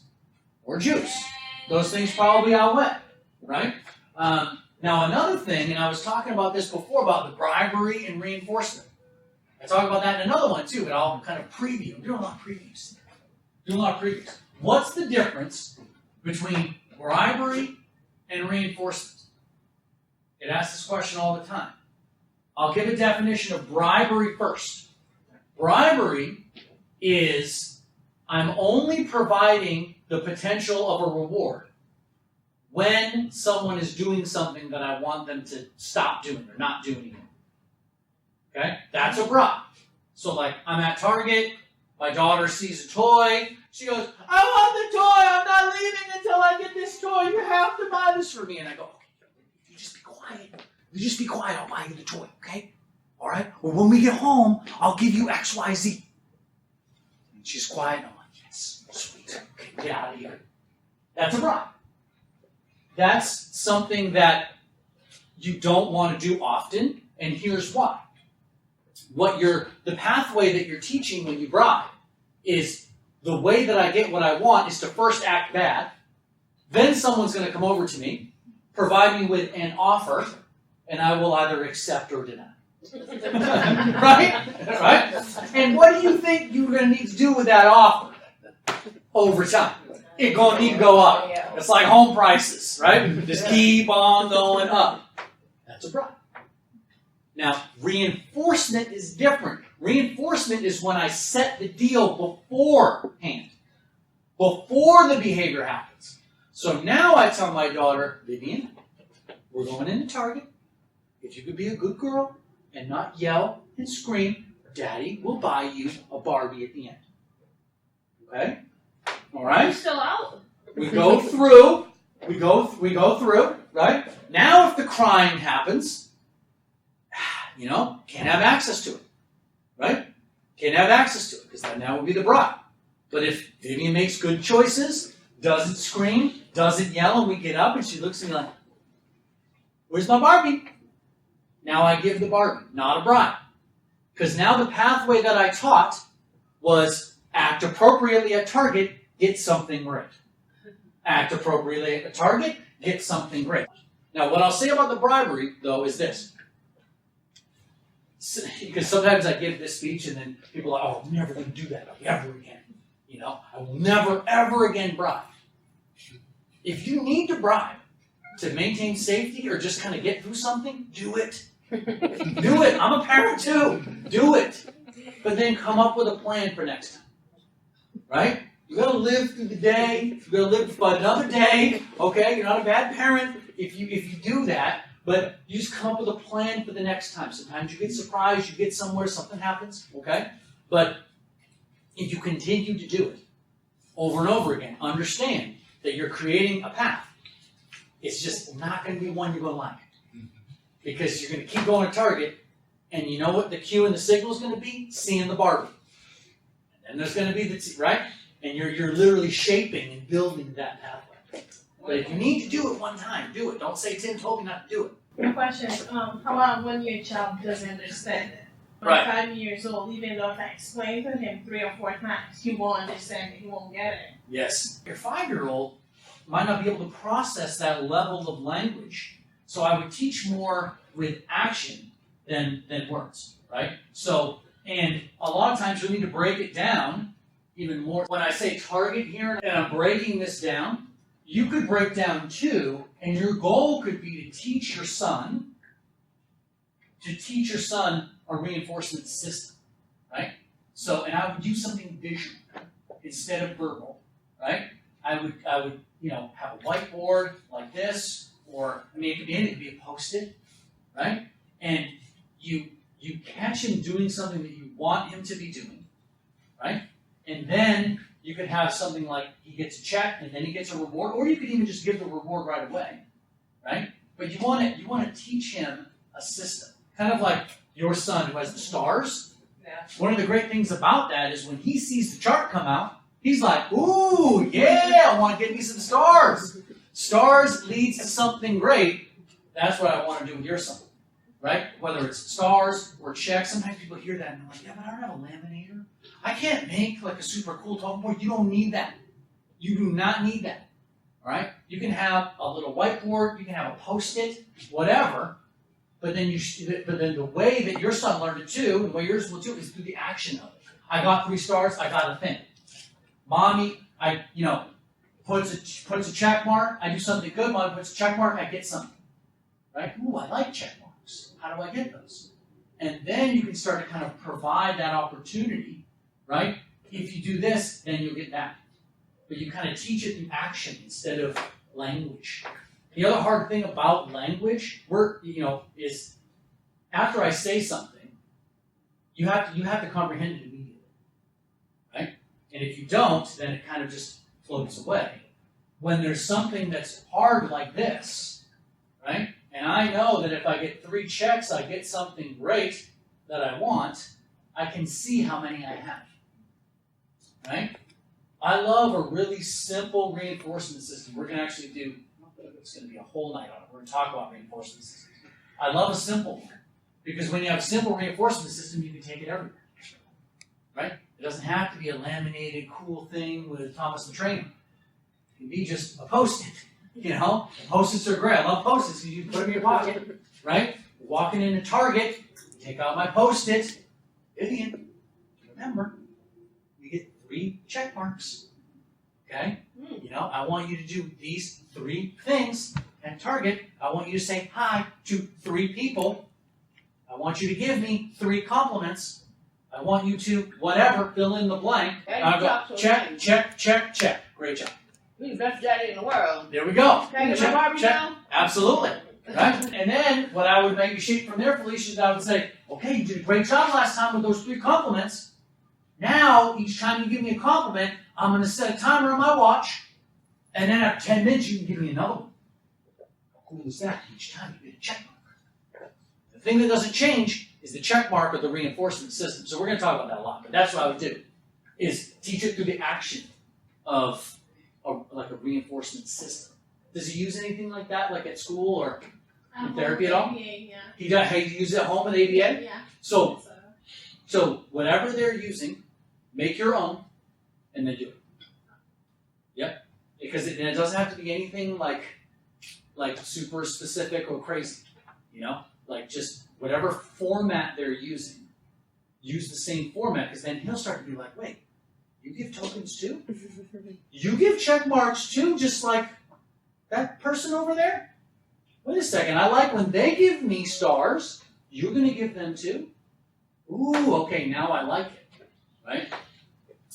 Or juice. Those things probably outweigh. Right? Now another thing, and I was talking about this before, about the bribery and reinforcement. I talk about that in another one too, but I'll kind of preview. I'm doing a lot of previews. What's the difference between bribery and reinforcement? It asks this question all the time. I'll give a definition of bribery first. Bribery is I'm only providing the potential of a reward when someone is doing something that I want them to stop doing or not do anymore. Okay? That's a bribe. So like, I'm at Target, my daughter sees a toy, she goes, I want the toy, I'm not leaving until I get this toy, you have to buy this for me. And I go, okay, you just be quiet. You just be quiet, I'll buy you the toy, okay? All right? Well, when we get home, I'll give you X, Y, Z. And she's quiet, and I'm like, yes, sweet, okay, get out of here. That's a bribe. That's something that you don't want to do often, and here's why. The pathway that you're teaching when you bribe is the way that I get what I want is to first act bad, then someone's going to come over to me, provide me with an offer, and I will either accept or deny. Right? And what do you think you're going to need to do with that offer over time? It's going to need to go up. It's like home prices, right? Just keep on going up. That's a bribe. Now, reinforcement is different. Reinforcement is when I set the deal beforehand, before the behavior happens. So now I tell my daughter, Vivian, we're going into Target. If you could be a good girl and not yell and scream, Daddy will buy you a Barbie at the end. Okay? All right? You're still out. We go through, right? Now if the crying happens, can't have access to it, right? Can't have access to it, because that would be the bribe. But if Vivian makes good choices, doesn't scream, doesn't yell, and we get up and she looks at me like, where's my Barbie? Now I give the Barbie, not a bribe. Because now the pathway that I taught was act appropriately at Target, get something great. Act appropriately at Target, get something great. Now what I'll say about the bribery, though, is this. Because sometimes I give this speech and then people are like, oh, I'm never going to do that ever again. I will never, ever again bribe. If you need to bribe to maintain safety or just kind of get through something, do it. Do it. I'm a parent too. Do it. But then come up with a plan for next time. Right? You got to live through the day. You got to live for another day. Okay? You're not a bad parent if you do that. But you just come up with a plan for the next time. Sometimes you get surprised, you get somewhere, something happens, okay? But if you continue to do it over and over again, understand that you're creating a path. It's just not going to be one you're going to like. Because you're going to keep going to target, and you know what the cue and the signal is going to be? Seeing the Barbie. And there's going to be the, right? And you're literally shaping and building that pathway. But if you need to do it one time, do it. Don't say Tim told me not to do it. The question, how about when your child doesn't understand it? When Right. 5 years old, even though if I explain to him 3 or 4 times, he won't understand it, he won't get it. Yes. Your 5-year-old might not be able to process that level of language. So I would teach more with action than words, right? So, and a lot of times we need to break it down even more. When I say target here and I'm breaking this down, you could break down 2, and your goal could be to teach your son a reinforcement system, right? So, and I would do something visual instead of verbal, right? I would, have a whiteboard like this, or, it could be anything, it could be a Post-it, right? And you catch him doing something that you want him to be doing, right? And then you could have something like he gets a check and then he gets a reward, or you could even just give the reward right away, right? But you want to teach him a system, kind of like your son who has the stars. Yeah. One of the great things about that is when he sees the chart come out, he's like, "Ooh, yeah, I want to get me some stars." Stars leads to something great. That's what I want to do with your son, right? Whether it's stars or checks. Sometimes people hear that and they're like, "Yeah, but I don't have a laminator. I can't make like a super cool talking board." You don't need that. You do not need that. All right? You can have a little whiteboard. You can have a Post-it, whatever. But then the way that your son learned it too, the way yours will too, is through the action of it. I got 3 stars. I got a thing. Mommy, puts a check mark. I do something good. Mommy puts a check mark. I get something. Right? Ooh, I like check marks. How do I get those? And then you can start to kind of provide that opportunity, right? If you do this, then you'll get that. But you kind of teach it through action instead of language. The other hard thing about language, is after I say something, you have to comprehend it immediately, right? And if you don't, then it kind of just floats away. When there's something that's hard like this, right? And I know that if I get 3 checks, I get something great that I want, I can see how many I have, right? I love a really simple reinforcement system. We're going to actually do, it's going to be a whole night on it. We're going to talk about reinforcement systems. I love a simple one. Because when you have a simple reinforcement system, you can take it everywhere, right? It doesn't have to be a laminated, cool thing with Thomas the Train. It can be just a Post-it, Post-its are great. I love Post-its because you can put them in your pocket, right? Walking into Target, take out my Post-it. Vivian, remember, you get 3 check marks, okay? I want you to do these 3 things at Target. I want you to say hi to 3 people. I want you to give me 3 compliments. I want you to, whatever, fill in the blank. And I you go, talk so check, nice. check, check, check. Great job. You're the best daddy in the world. There we go. Can I get Check, my Barbie check. now? Absolutely. Right? And then what I would maybe shape from there, Felicia, is I would say, okay, you did a great job last time with those 3 compliments. Now, each time you give me a compliment, I'm going to set a timer on my watch, and then after 10 minutes, you can give me another one. How cool is that? Each time you get a check mark. The thing that doesn't change is the check mark of the reinforcement system. So we're going to talk about that a lot, but that's what I would do, is teach it through the action of like a reinforcement system. Does he use anything like that, like at school or in therapy at all? Yeah. He uses it at home with ABA? Yeah. So whatever they're using, make your own, and then do it. Yep. Because it doesn't have to be anything like super specific or crazy. Like just whatever format they're using, use the same format, because then he'll start to be like, wait, you give tokens too? You give check marks too, just like that person over there? Wait a second, I like when they give me stars, you're going to give them too? Ooh, okay, now I like it, right?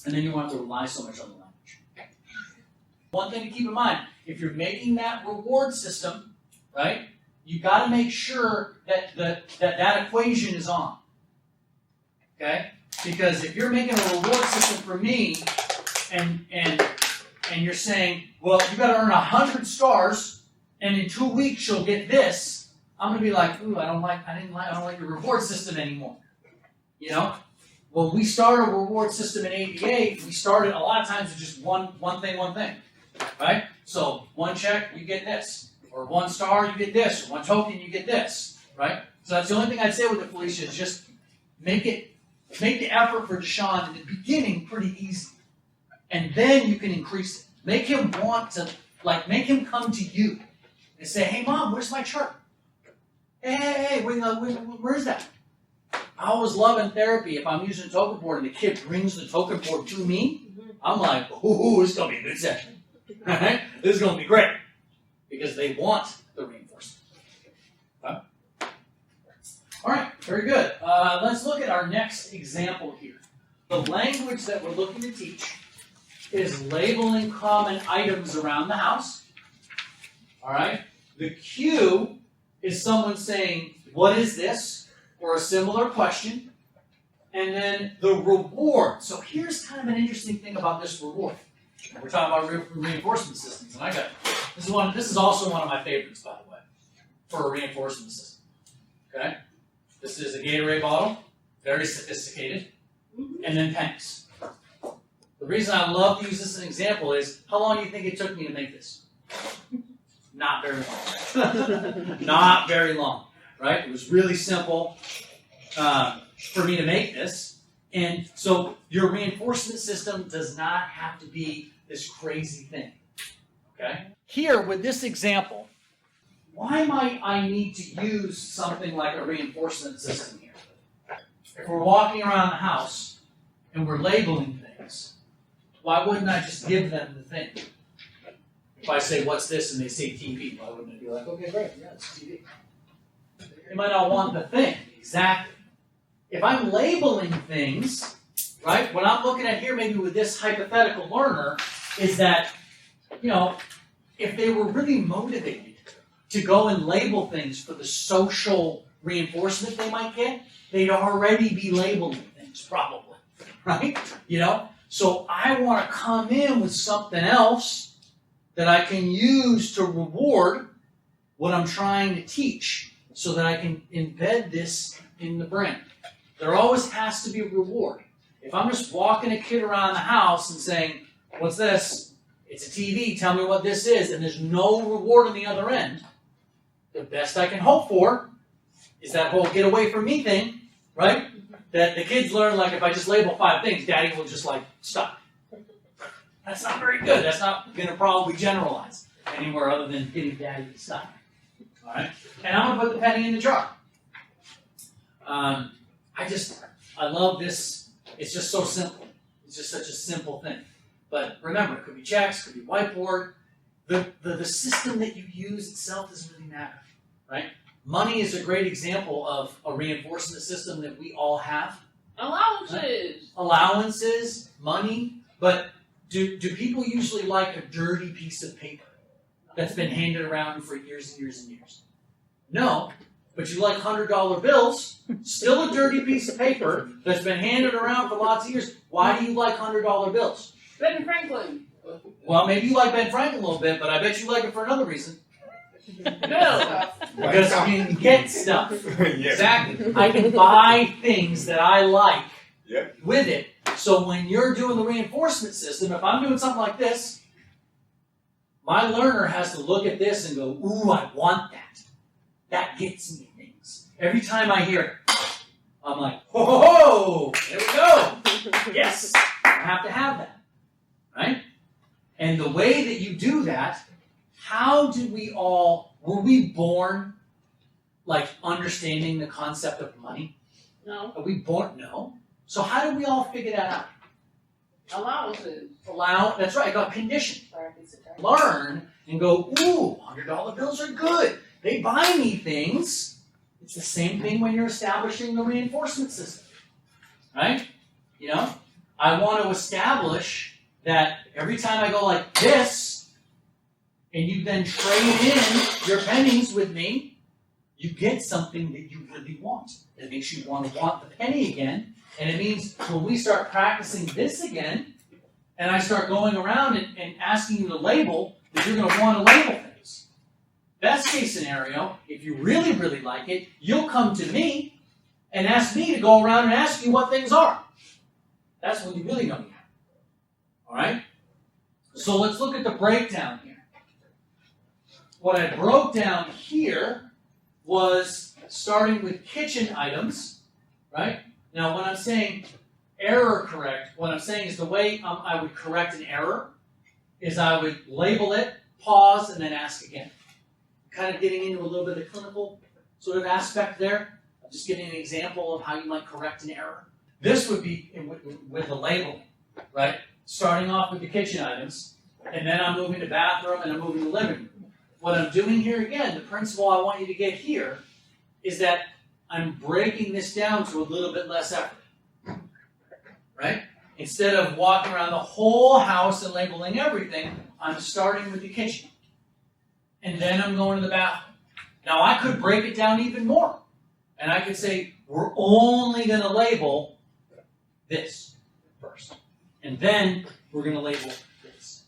And then you won't have to rely so much on the language. One thing to keep in mind, if you're making that reward system, right, you got to make sure that that equation is on. Okay? Because if you're making a reward system for me, and you're saying, well, you got to earn 100 stars, and in 2 weeks you'll get this, I'm gonna be like, ooh, I don't like your reward system anymore. You know? When we start a reward system in ABA, we started a lot of times with just one thing. Right? So 1 check, you get this. Or 1 star, you get this. Or 1 token, you get this. Right? So that's the only thing I'd say with it, Felicia, is just make the effort for Deshaun in the beginning pretty easy. And then you can increase it. Make him make him come to you and say, hey Mom, where's my chart? Hey, where's that? I always love in therapy if I'm using a token board and the kid brings the token board to me, I'm like, ooh, this is going to be a good session. Right? This is going to be great. Because they want the reinforcement. Okay? All right, very good. Let's look at our next example here. The language that we're looking to teach is labeling common items around the house. All right? The cue is someone saying, what is this? Or a similar question. And then the reward. So here's kind of an interesting thing about this reward. We're talking about reinforcement systems, and this is also one of my favorites, by the way, for a reinforcement system. Okay? This is a Gatorade bottle, very sophisticated, and then pennies. The reason I love to use this as an example is, how long do you think it took me to make this? Not very long. Not very long, right? It was really simple for me to make this. And so your reinforcement system does not have to be this crazy thing. Okay? Here, with this example, why might I need to use something like a reinforcement system here? If we're walking around the house and we're labeling things, why wouldn't I just give them the thing? If I say, what's this? And they say TV, why wouldn't I be like, okay, great, yeah, it's TV. They might not want the thing, exactly. If I'm labeling things, right, what I'm looking at here maybe with this hypothetical learner is that, if they were really motivated to go and label things for the social reinforcement they might get, they'd already be labeling things, probably, right? So I want to come in with something else that I can use to reward what I'm trying to teach so that I can embed this in the brain. There always has to be a reward. If I'm just walking a kid around the house and saying, what's this? It's a TV, tell me what this is, and there's no reward on the other end, the best I can hope for is that whole get away from me thing, right? That the kids learn, like, if I just label 5 things, Daddy will just, stop. That's not very good. That's not going to probably generalize anywhere other than getting Daddy to stop. All right? And I'm going to put the penny in the jar. I love this. It's just so simple. It's just such a simple thing. But remember, it could be checks, it could be whiteboard. The system that you use itself doesn't really matter, right? Money is a great example of a reinforcement system that we all have. Allowances. Right? Allowances, money. But do people usually like a dirty piece of paper that's been handed around for years and years and years? No. But you like $100 bills, still a dirty piece of paper that's been handed around for lots of years. Why do you like $100 bills? Ben Franklin. Well, maybe you like Ben Franklin a little bit, but I bet you like it for another reason. No. Because you can get stuff. Yeah. Exactly. I can buy things that I like with it. So when you're doing the reinforcement system, if I'm doing something like this, my learner has to look at this and go, ooh, I want that. That gets me things. Every time I hear it, I'm like, ho, ho, ho, there we go. Yes, I have to have that, right? And the way that you do that, were we born, understanding the concept of money? No. Are we born? No. So how did we all figure that out? Allowances. That's right, I got conditioned. Learn and go, ooh, $100 bills are good. They buy me things. It's the same thing when you're establishing the reinforcement system, right? I want to establish that every time I go like this, and you then trade in your pennies with me, you get something that you really want. It makes you want to want the penny again, and it means when we start practicing this again, and I start going around and asking you to label, that you're going to want to label things. Best case scenario, if you really, really like it, you'll come to me and ask me to go around and ask you what things are. That's when you really know you have. All right? So let's look at the breakdown here. What I broke down here was starting with kitchen items, right? Now, when I'm saying error correct, what I'm saying is the way I would correct an error is I would label it, pause, and then ask again. Kind of getting into a little bit of the clinical sort of aspect there. I'm just giving an example of how you might correct an error. This would be with the labeling, right? Starting off with the kitchen items, and then I'm moving to bathroom, and I'm moving to living room. What I'm doing here again, the principle I want you to get here, is that I'm breaking this down to a little bit less effort, right? Instead of walking around the whole house and labeling everything, I'm starting with the kitchen. And then I'm going to the bathroom. Now I could break it down even more. And I could say, we're only going to label this first. And then we're going to label this.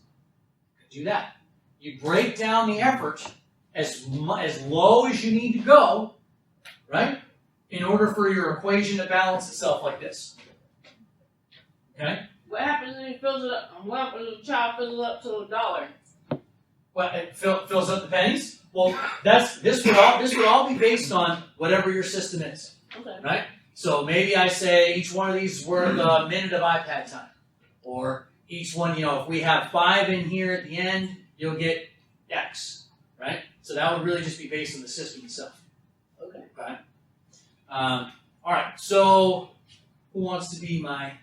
Do that. You break down the effort as low as you need to go, right? In order for your equation to balance itself like this. Okay? What happens if he fills it up? What happens if the child fills it up to $1? Well, it fills up the pennies? Well, this would all be based on whatever your system is. Okay. Right? So maybe I say each one of these is worth a minute of iPad time. Or each one, if we have 5 in here at the end, you'll get X. Right? So that would really just be based on the system itself. Okay. All right, so who wants to be my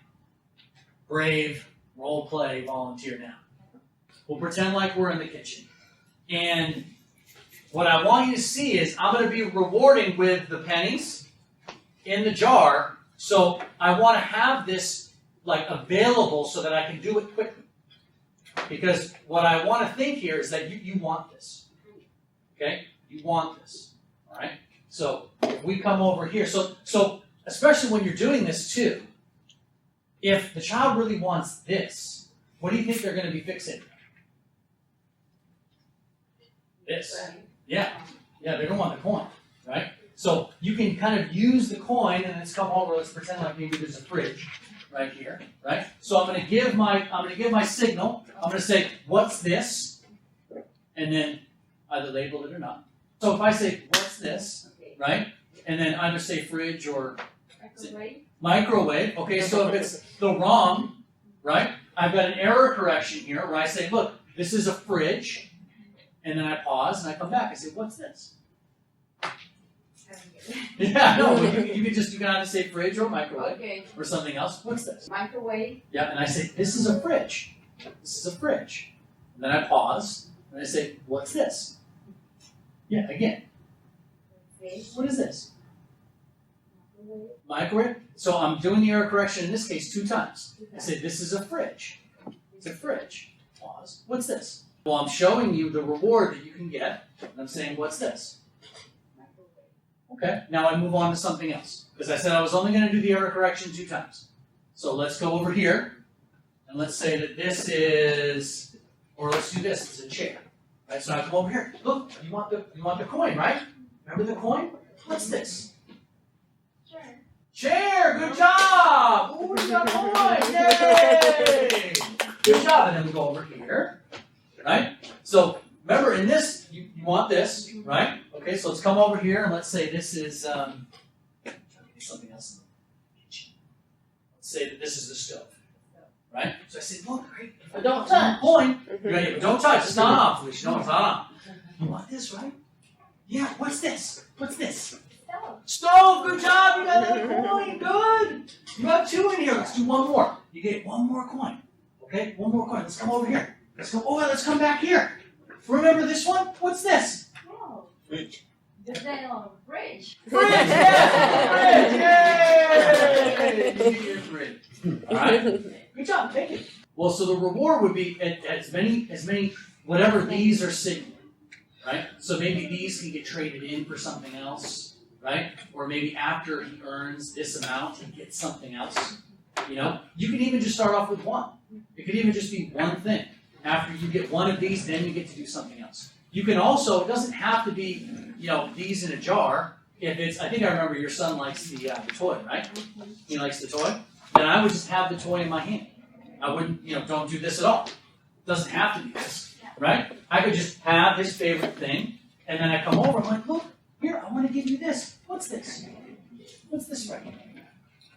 brave role play volunteer now? We'll pretend like we're in the kitchen. And what I want you to see is I'm going to be rewarding with the pennies in the jar. So I want to have this available so that I can do it quickly. Because what I want to think here is that you want this. Okay? You want this. All right? So if we come over here, so especially when you're doing this too, if the child really wants this, what do you think they're going to be fixated on? This. Yeah, they're going to want the coin, right? So you can kind of use the coin, and let's come over. Let's pretend like maybe there's a fridge right here, right? So I'm going to give my signal. I'm going to say, "What's this?" And then either label it or not. So if I say, "What's this?" right? And then either say fridge or microwave. Okay, so if it's the wrong, right? I've got an error correction here where I say, look, this is a fridge. And then I pause and I come back. I say, what's this? Yeah, no, you can either say fridge or microwave or something else. What's this? Microwave. Yeah, and I say, this is a fridge. This is a fridge. And then I pause and I say, what's this? Yeah, again. What is this? Microwave. So I'm doing the error correction in this case 2 times. I say, this is a fridge. It's a fridge. Pause. What's this? Well, I'm showing you the reward that you can get. And I'm saying, what's this? Okay, now I move on to something else. Because I said I was only going to do the error correction 2 times. So let's go over here. And let's say that this is, or let's do this. It's a chair. Right, so I come over here. Look, you want the coin, right? Remember the coin? What's this? Chair, good job! Ooh, we got a coin! Yay! Good job. And then we go over here, right? So remember, in this, you want this, right? Okay, so let's come over here and let's say this is something else in the kitchen. Let's say that this is the stove, right? So I say, look, right? But don't touch. Coin. Right, don't touch. It's not on, Felicia. No, it's not on. You want this, right? Yeah. What's this? What's this? Stove, good job, you got that coin, good. You have 2 in here, let's do 1 more. You get 1 more coin, okay? 1 more coin, let's come over here. Let's come back here. Remember this one? What's this? Fridge. Fridge. Fridge, yes, fridge, yay! You get your fridge. All right, good job, take it. Well, so the reward would be as many, whatever these are signaling. right? So maybe these can get traded in for something else, right? Or maybe after he earns this amount, he gets something else. You know, you can even just start off with one. It could even just be one thing. After you get one of these, then you get to do something else. You can also, it doesn't have to be, you know, these in a jar. If it's, I think I remember your son likes the toy, right? He likes the toy. Then I would just have the toy in my hand. I wouldn't, you know, don't do this at all. It doesn't have to be this, right? I could just have his favorite thing, and then I come over, I'm like, look, here, I want to give you this. What's this? What's this right here?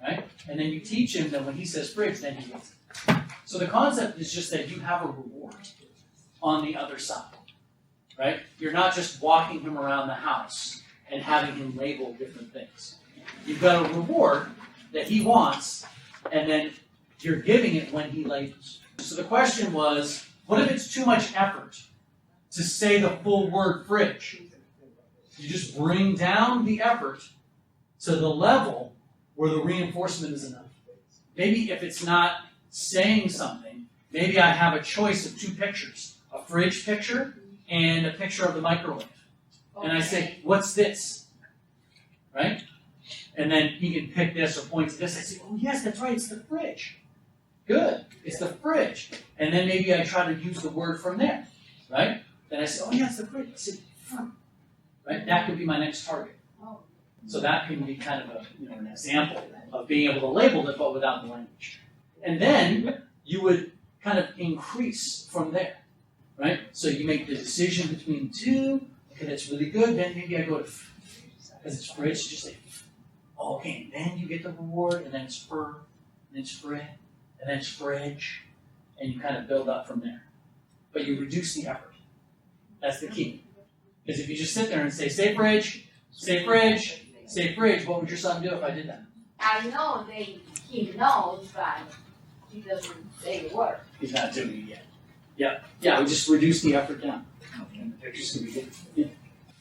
Right? And then you teach him that when he says fridge, then he gets it. So the concept is just that you have a reward on the other side, right? You're not just walking him around the house and having him label different things. You've got a reward that he wants, and then you're giving it when he labels. So the question was, what if it's too much effort to say the full word fridge? You just bring down the effort to the level where the reinforcement is enough. Maybe if it's not saying something, maybe I have a choice of two pictures, a fridge picture and a picture of the microwave. And I say, what's this? Right? And then he can pick this or point to this. I say, oh yes, that's right, it's the fridge. Good, it's the fridge. And then maybe I try to use the word from there. Right? Then I say, oh yeah, it's the fridge. I say, fruit. Right? That could be my next target. So that can be kind of a, you know, an example of being able to label it, but without the language. And then you would kind of increase from there, right? So you make the decision between two. Okay, that's really good. Then maybe I go to, because it's fridge, so just say, oh, okay. And then you get the reward, and then it's fur, and then it's frid, and then it's fridge, and you kind of build up from there. But you reduce the effort. That's the key. Because if you just sit there and say fridge, say fridge, say fridge, what would your son do if I did that? I know he knows, but he doesn't say the word. He's not doing it yet. Yeah, we just reduce the effort down. And the picture's gonna be good. Yeah.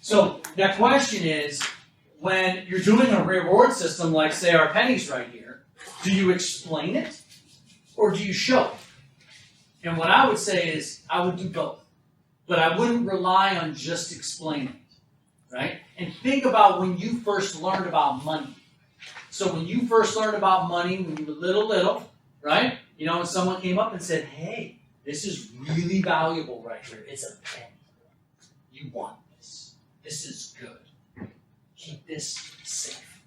So that question is, when you're doing a reward system like, say, our pennies right here, do you explain it or do you show it? And what I would say is, I would do both. But I wouldn't rely on just explaining it, right? And think about when you first learned about money. So when you first learned about money, when you were little, right? You know, when someone came up and said, hey, this is really valuable right here. It's a penny. You want this. This is good. Keep this safe.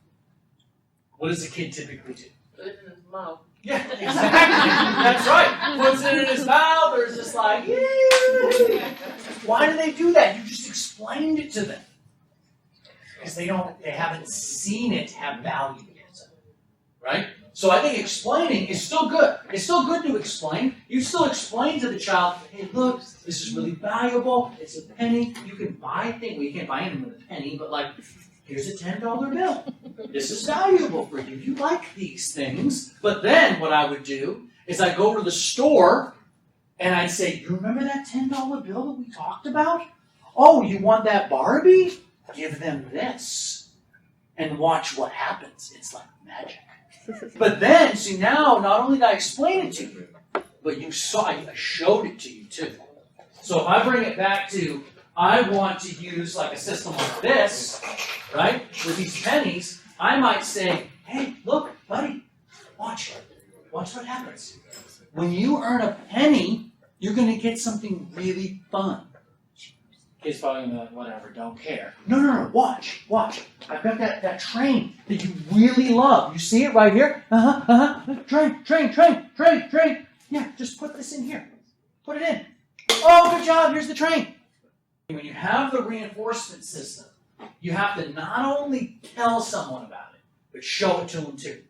What does a kid typically do? Put it in his mouth. Yeah, exactly. That's right. Puts it in his mouth, or is just like, yay. Why do they do that? You just explained it to them. Because they haven't seen it have value yet. Right? So I think explaining is still good. It's still good to explain. You still explain to the child, hey, look, this is really valuable. It's a penny. You can buy things. Well, you can't buy anything with a penny, but like, here's a $10 bill. This is valuable for you. You like these things. But then what I would do is I'd go to the store and I'd say, you remember that $10 bill that we talked about? Oh, you want that Barbie? Give them this. And watch what happens. It's like magic. But then, see now, not only did I explain it to you, but you saw, I showed it to you too. So if I bring it back to, I want to use like a system like this, right, with these pennies, I might say, hey, look, buddy, watch what happens. When you earn a penny, you're going to get something really fun. Kids probably going to be like, whatever, don't care. No, watch. I've got that train that you really love. You see it right here? Train. Yeah, just put this in here. Put it in. Oh, good job, here's the train. When you have the reinforcement system, you have to not only tell someone about it, but show it to them too.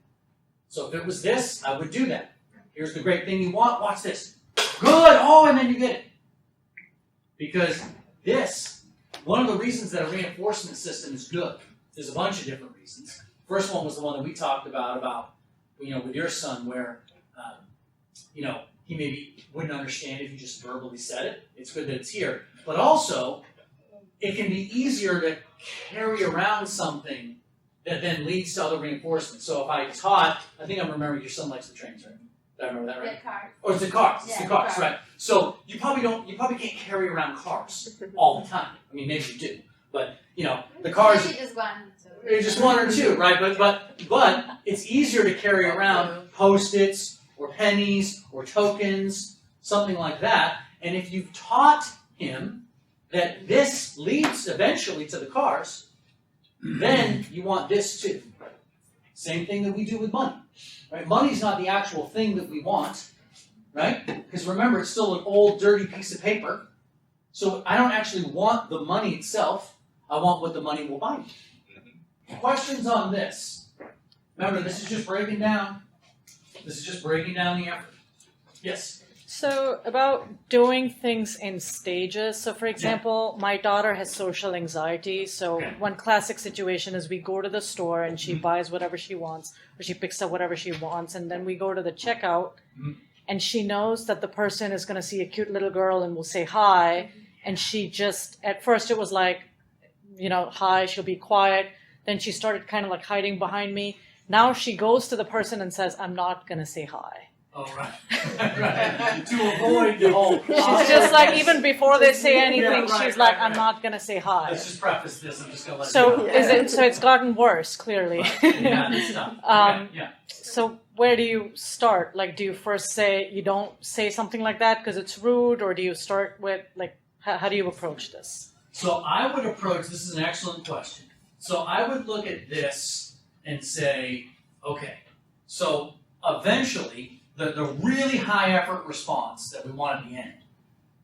So if it was this, I would do that. Here's the great thing you want, watch this. Good, oh, and then you get it. Because this, one of the reasons that a reinforcement system is good, there's a bunch of different reasons. First one was the one that we talked about, you know, with your son where, you know, he maybe wouldn't understand if you just verbally said it. It's good that it's here. But also, it can be easier to carry around something that then leads to other reinforcement. So if I taught, I think I'm remembering your son likes the trains, right? Did I remember that right? The card. Oh, it's the cars. It's Yeah, the cars, the right? So you probably can't carry around cars all the time. I mean, maybe you do, but you know, the cars. Maybe just one. It's just one or two, right? But it's easier to carry around Post-its or pennies or tokens, something like that. And if you've taught him that this leads eventually to the cars, then you want this too. Same thing that we do with money, right? Money's not the actual thing that we want, right? Because remember, it's still an old, dirty piece of paper. So I don't actually want the money itself. I want what the money will buy me. Questions on this? Remember, this is just breaking down. This is just breaking down the effort. Yes. So about doing things in stages. So for example, my daughter has social anxiety. So one classic situation is we go to the store and she buys whatever she wants, or she picks up whatever she wants, and then we go to the checkout and she knows that the person is going to see a cute little girl and will say hi. And she just, at first it was like, you know, hi, she'll be quiet. Then she started kind of like hiding behind me. Now she goes to the person and says, I'm not going to say hi. Oh, right. Right. To avoid the whole... She's just like, even before they say anything, Yeah, right, she's like, right, I'm right. not going to say hi. Let's just preface this. I'm just going to let So you know. so it's gotten worse, clearly. Yeah, that's tough. Um, Yeah. So where do you start? Like, do you first say, you don't say something like that because it's rude, or do you start with, like, how do you approach this? So I would approach, this is an excellent question. So I would look at this and say, okay, so eventually the really high effort response that we want at the end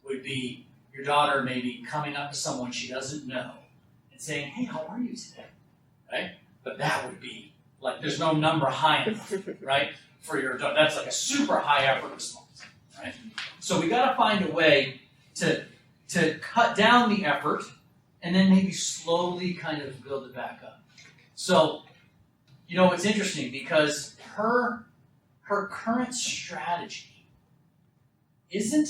would be your daughter maybe coming up to someone she doesn't know and saying, hey, how are you today? Right? But that would be like, there's no number high enough, right? For your daughter. That's like a super high effort response, right? So we got to find a way to cut down the effort and then maybe slowly kind of build it back up. So, you know, it's interesting because her current strategy isn't,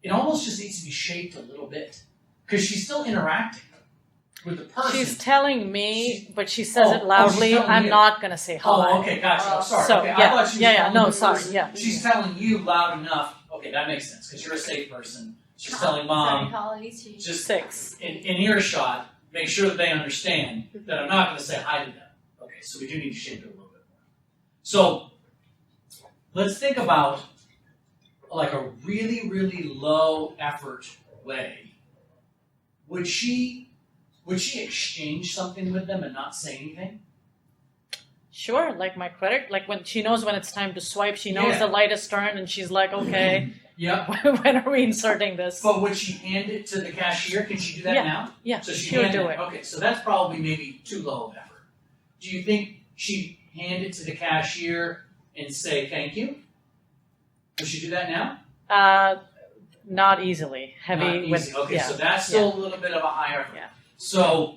it almost just needs to be shaped a little bit because she's still interacting with the person. She's telling me, but she says it she's loudly, telling I'm you. not going to say hi. Oh, okay, gotcha. Oh, sorry. So, okay. I yeah, thought she was yeah, telling no, the sorry, person. yeah. She's telling you loud enough. Okay, that makes sense because you're a safe person. She's telling mom, just 6. in earshot, make sure that they understand that I'm not going to say hi to them. Okay, so we do need to shape it a little bit more. So let's think about like a really, really low effort way. Would she exchange something with them and not say anything? Sure, like my credit, like when she knows when it's time to swipe, she knows Yeah. the light is turned and she's like, okay, Yep. when are we inserting this? But would she hand it to the cashier? Can she do that Yeah. now? Yeah, So she she'll hand do it. Okay, so that's probably maybe too low of effort. Do you think she'd hand it to the cashier and say thank you? Would she do that now? Not easily. Heavy Not easy. with Okay, yeah. so that's still a little bit of a high effort. Yeah. So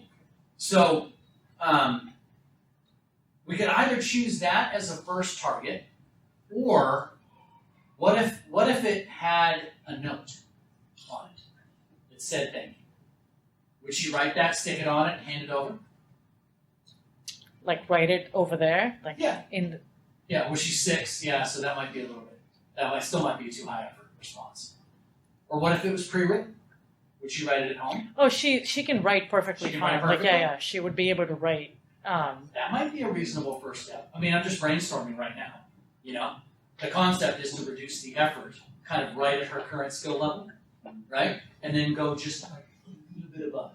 we could either choose that as a first target, or what if it had a note on it that said thank you? Would she write that, stick it on it, and hand it over? Like write it over there, like Yeah. in the, Yeah, well, she's 6, yeah, so that might be a little bit, still might be a too high effort response. Or what if it was pre-written? Would she write it at home? oh, she can write perfectly She can fine. write Like perfectly? yeah, she would be able to write. That might be a reasonable first step. I mean, I'm just brainstorming right now, you know? The concept is to reduce the effort, kind of right at her current skill level, right? And then go just a little bit above.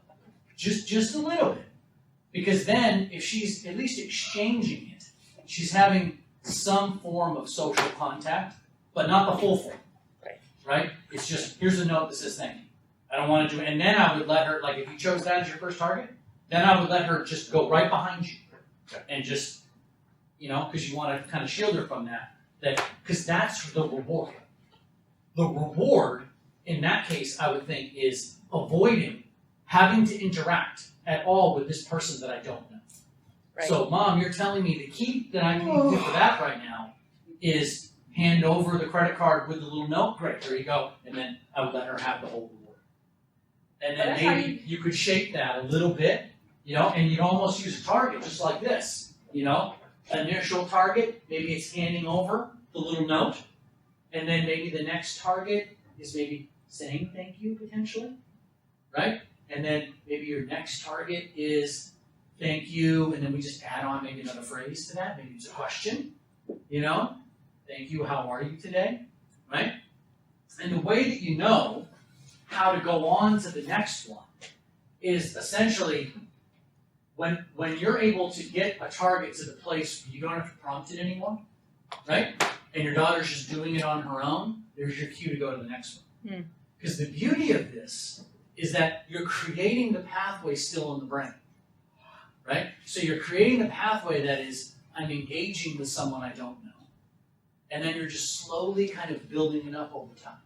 Just a little bit. Because then, if she's at least exchanging it, she's having some form of social contact, but not the full form. Right? It's just, here's a note that says thank you. I don't want to do it. And then I would let her, like if you chose that as your first target, then I would let her just go right behind you. And just, you know, because you want to kind of shield her from that. Because that's the reward. The reward, in that case, I would think, is avoiding having to interact at all with this person that I don't know. Right. So, Mom, you're telling me the key that I need to do for that right now is hand over the credit card with the little note. Great, there you go. And then I would let her have the whole reward. And then But how maybe you could shape that a little bit, you know, and you'd almost use a target just like this, you know. Initial target, maybe it's handing over, the little note, and then maybe the next target is maybe saying thank you potentially, right? And then maybe your next target is thank you, and then we just add on maybe another phrase to that. Maybe it's a question, you know? Thank you, how are you today, right? And the way that you know how to go on to the next one is essentially when you're able to get a target to the place where you don't have to prompt it anymore, right? And your daughter's just doing it on her own, there's your cue to go to the next one. Because the beauty of this is that you're creating the pathway still in the brain, right? So you're creating the pathway that is, I'm engaging with someone I don't know. And then you're just slowly kind of building it up over time,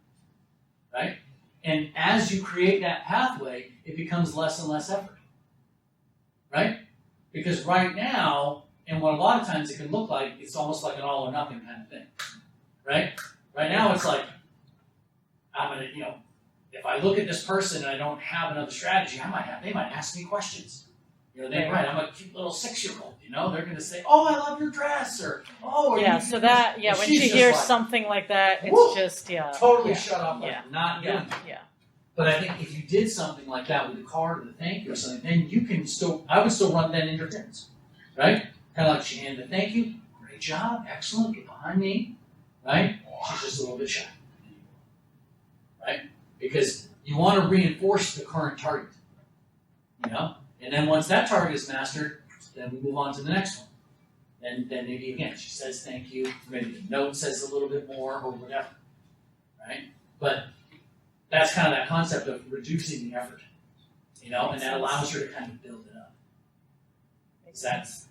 right? And as you create that pathway, it becomes less and less effort, right? Because right now, and what a lot of times it can look like, it's almost like an all or nothing kind of thing, right? Right now it's like, I'm gonna, you know, if I look at this person and I don't have another strategy, they might ask me questions. You know, I'm a cute little 6-year-old, you know, they're gonna say, oh, I love your dress, or, oh, are Yeah, you so that, yeah, and when she's she just hears like, something like that, it's woo, just, yeah. totally yeah, shut off, like, yeah, not doing yeah, it. yeah. But I think if you did something like that with a card or the thank you or something, then you can still, I would still run that interference, right? Kind of like she handed the thank you, great job, excellent, get behind me, right? She's just a little bit shy, right? Because you want to reinforce the current target, you know? And then once that target is mastered, then we move on to the next one. And then maybe again, she says thank you, maybe the note says a little bit more or whatever, right? But that's kind of that concept of reducing the effort, you know, and that allows her to kind of build it up.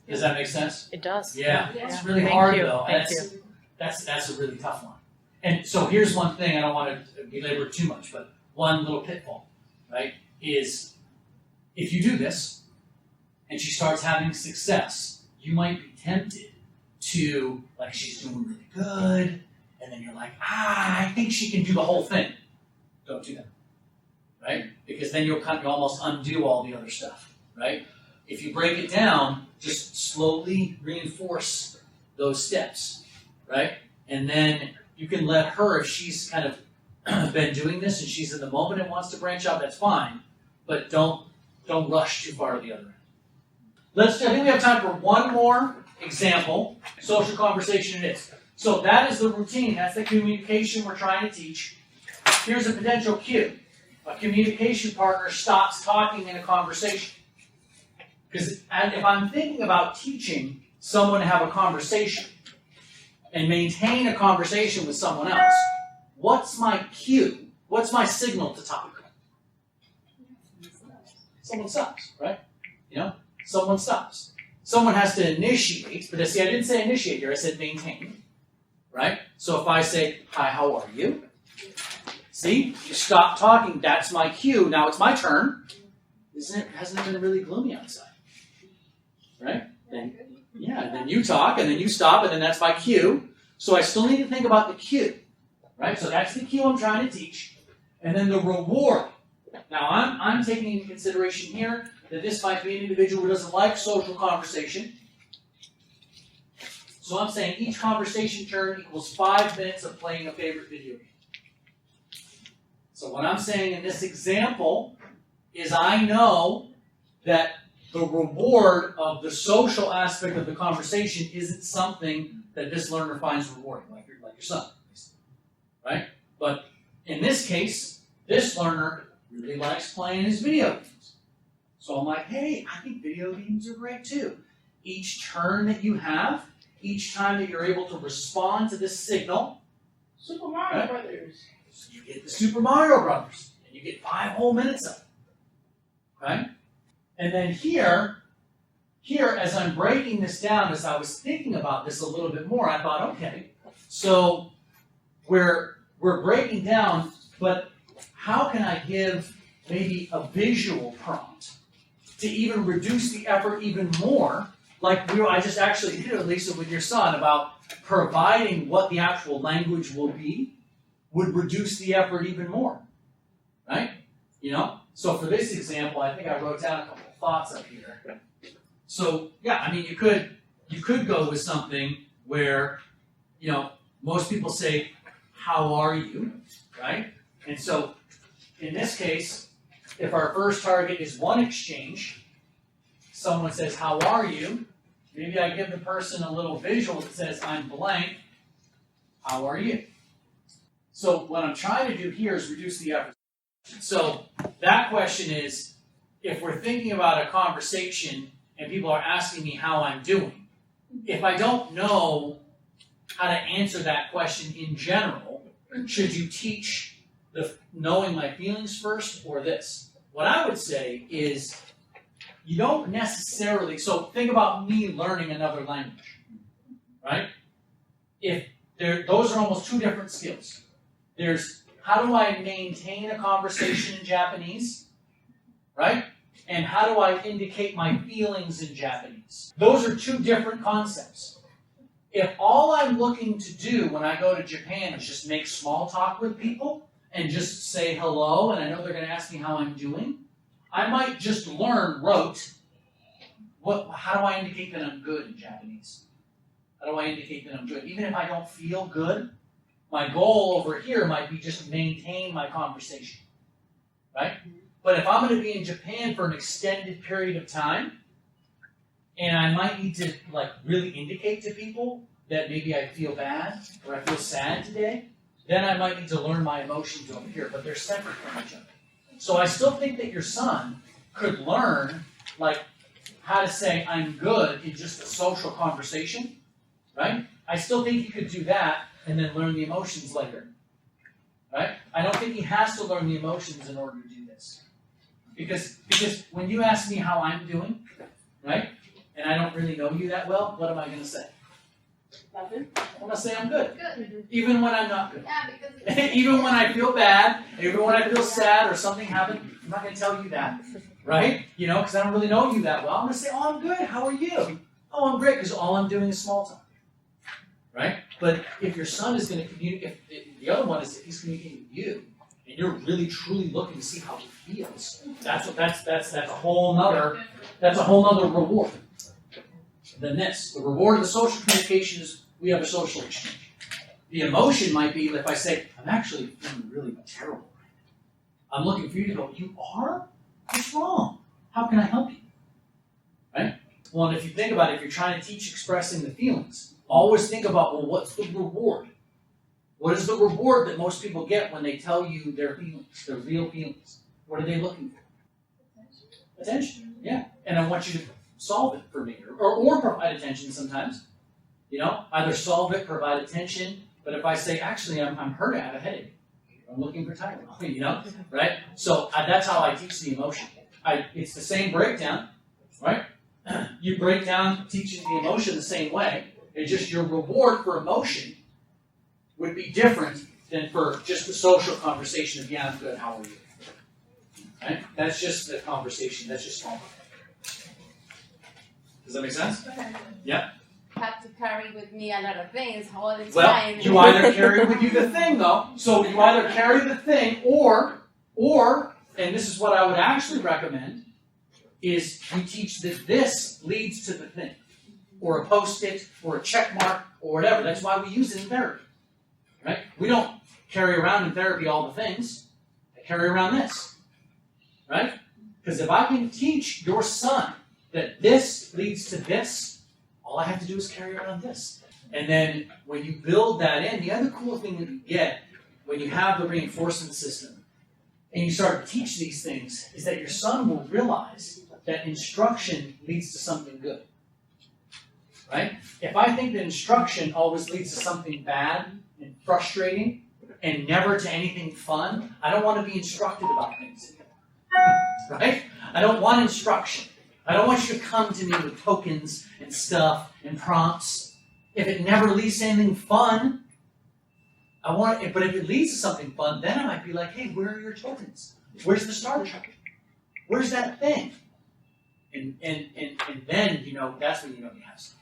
Does that make sense? It does. Yeah, Yeah. it's really Thank hard you. though. Thank That's a really tough one. And so here's one thing, I don't want to belabor it too much, but one little pitfall, right, is if you do this and she starts having success, you might be tempted to, like, she's doing really good, and then you're like, I think she can do the whole thing. Don't do that, right? Because then you'll almost undo all the other stuff, right? If you break it down, just slowly reinforce those steps, right? And then you can let her, if she's kind of been doing this and she's in the moment and wants to branch out, that's fine. But don't rush too far to the other end. I think we have time for one more example. Social conversation it is. So that is the routine. That's the communication we're trying to teach. Here's a potential cue. A communication partner stops talking in a conversation. Because if I'm thinking about teaching someone to have a conversation and maintain a conversation with someone else, what's my cue? What's my signal to talk? Someone stops, right? You know, someone stops. Someone has to initiate, but see, I didn't say initiate here, I said maintain, right? So if I say, hi, how are you? See, you stop talking, that's my cue, now it's my turn. Hasn't it been really gloomy outside? Right? Then you talk, and then you stop, and then that's my cue. So I still need to think about the cue, right? So that's the cue I'm trying to teach. And then the reward. Now I'm taking into consideration here that this might be an individual who doesn't like social conversation. So I'm saying each conversation turn equals 5 minutes of playing a favorite video game. So what I'm saying in this example is I know that the reward of the social aspect of the conversation isn't something that this learner finds rewarding, like your son, right? But in this case, this learner really likes playing his video games. So I'm like, hey, I think video games are great too. Each turn that you have, each time that you're able to respond to this signal, Super Mario Brothers. you get the Super Mario Brothers, and you get 5 whole minutes of it, right? And then here, as I'm breaking this down, as I was thinking about this a little bit more, I thought, okay, so we're breaking down, but how can I give maybe a visual prompt to even reduce the effort even more? Like I just actually did it, Lisa, with your son, about providing what the actual language will be would reduce the effort even more, right? You know? So for this example, I think I wrote down a couple of thoughts up here. So yeah, I mean, you could go with something where, you know, Most people say, how are you, right? And so, in this case, if our first target is one exchange, someone says, how are you? Maybe I give the person a little visual that says, I'm blank, how are you? So what I'm trying to do here is reduce the effort. So that question is, if we're thinking about a conversation and people are asking me how I'm doing, if I don't know how to answer that question in general, should you teach the knowing my feelings first or this? What I would say is, you don't necessarily, so think about me learning another language, right? Those are almost two different skills. There's how do I maintain a conversation in Japanese, right? And how do I indicate my feelings in Japanese? Those are two different concepts. If all I'm looking to do when I go to Japan is just make small talk with people and just say hello, and I know they're going to ask me how I'm doing, I might just learn rote. How do I indicate that I'm good in Japanese? How do I indicate that I'm good? Even if I don't feel good, my goal over here might be just maintain my conversation, right? But if I'm going to be in Japan for an extended period of time, and I might need to really indicate to people that maybe I feel bad or I feel sad today, then I might need to learn my emotions over here, but they're separate from each other. So I still think that your son could learn how to say I'm good in just a social conversation, right? I still think he could do that and then learn the emotions later, right? I don't think he has to learn the emotions in order to do this. Because when you ask me how I'm doing, right, and I don't really know you that well, what am I going to say? Nothing. I'm going to say I'm good. Good. Even when I'm not good. Yeah, because Even when I feel bad, even when I feel sad or something happened, I'm not going to tell you that, right? Because I don't really know you that well. I'm going to say, oh, I'm good. How are you? Oh, I'm great, because all I'm doing is small talk, right? But if your son is going to communicate, the other one is if he's communicating with you, and you're really truly looking to see how he feels, that's a whole nother reward than this. The reward of the social communication is we have a social exchange. The emotion might be if I say, I'm actually feeling really terrible right now. I'm looking for you to go, you are? What's wrong? How can I help you? Right? Well, and if you think about it, if you're trying to teach expressing the feelings, always think about, well, what's the reward? What is the reward that most people get when they tell you their feelings, their real feelings? What are they looking for? Attention. Yeah. And I want you to solve it for me, or provide attention sometimes. Either solve it, provide attention. But if I say, actually, I'm hurt, I have a headache. I'm looking for Tylenol, right? So that's how I teach the emotion. It's the same breakdown, right? You break down teaching the emotion the same way. It's just your reward for emotion would be different than for just the social conversation of, yeah, I'm good, how are you? Right? That's just the conversation. That's just small. Does that make sense? Yeah. have to carry with me a lot of things all the time. Well, you either carry with you the thing, though. So you either carry the thing, or, and this is what I would actually recommend, is you teach that this leads to the thing, or a post-it, or a check mark, or whatever. That's why we use it in therapy, right? We don't carry around in therapy all the things. I carry around this, right? Because if I can teach your son that this leads to this, all I have to do is carry around this. And then when you build that in, the other cool thing that you get when you have the reinforcement system and you start to teach these things is that your son will realize that instruction leads to something good. Right? If I think that instruction always leads to something bad and frustrating and never to anything fun, I don't want to be instructed about things. Right? I don't want instruction. I don't want you to come to me with tokens and stuff and prompts. If it never leads to anything fun, I want it. But if it leads to something fun, then I might be like, hey, where are your tokens? Where's the star chart? Where's that thing? And then, that's when you know you have something.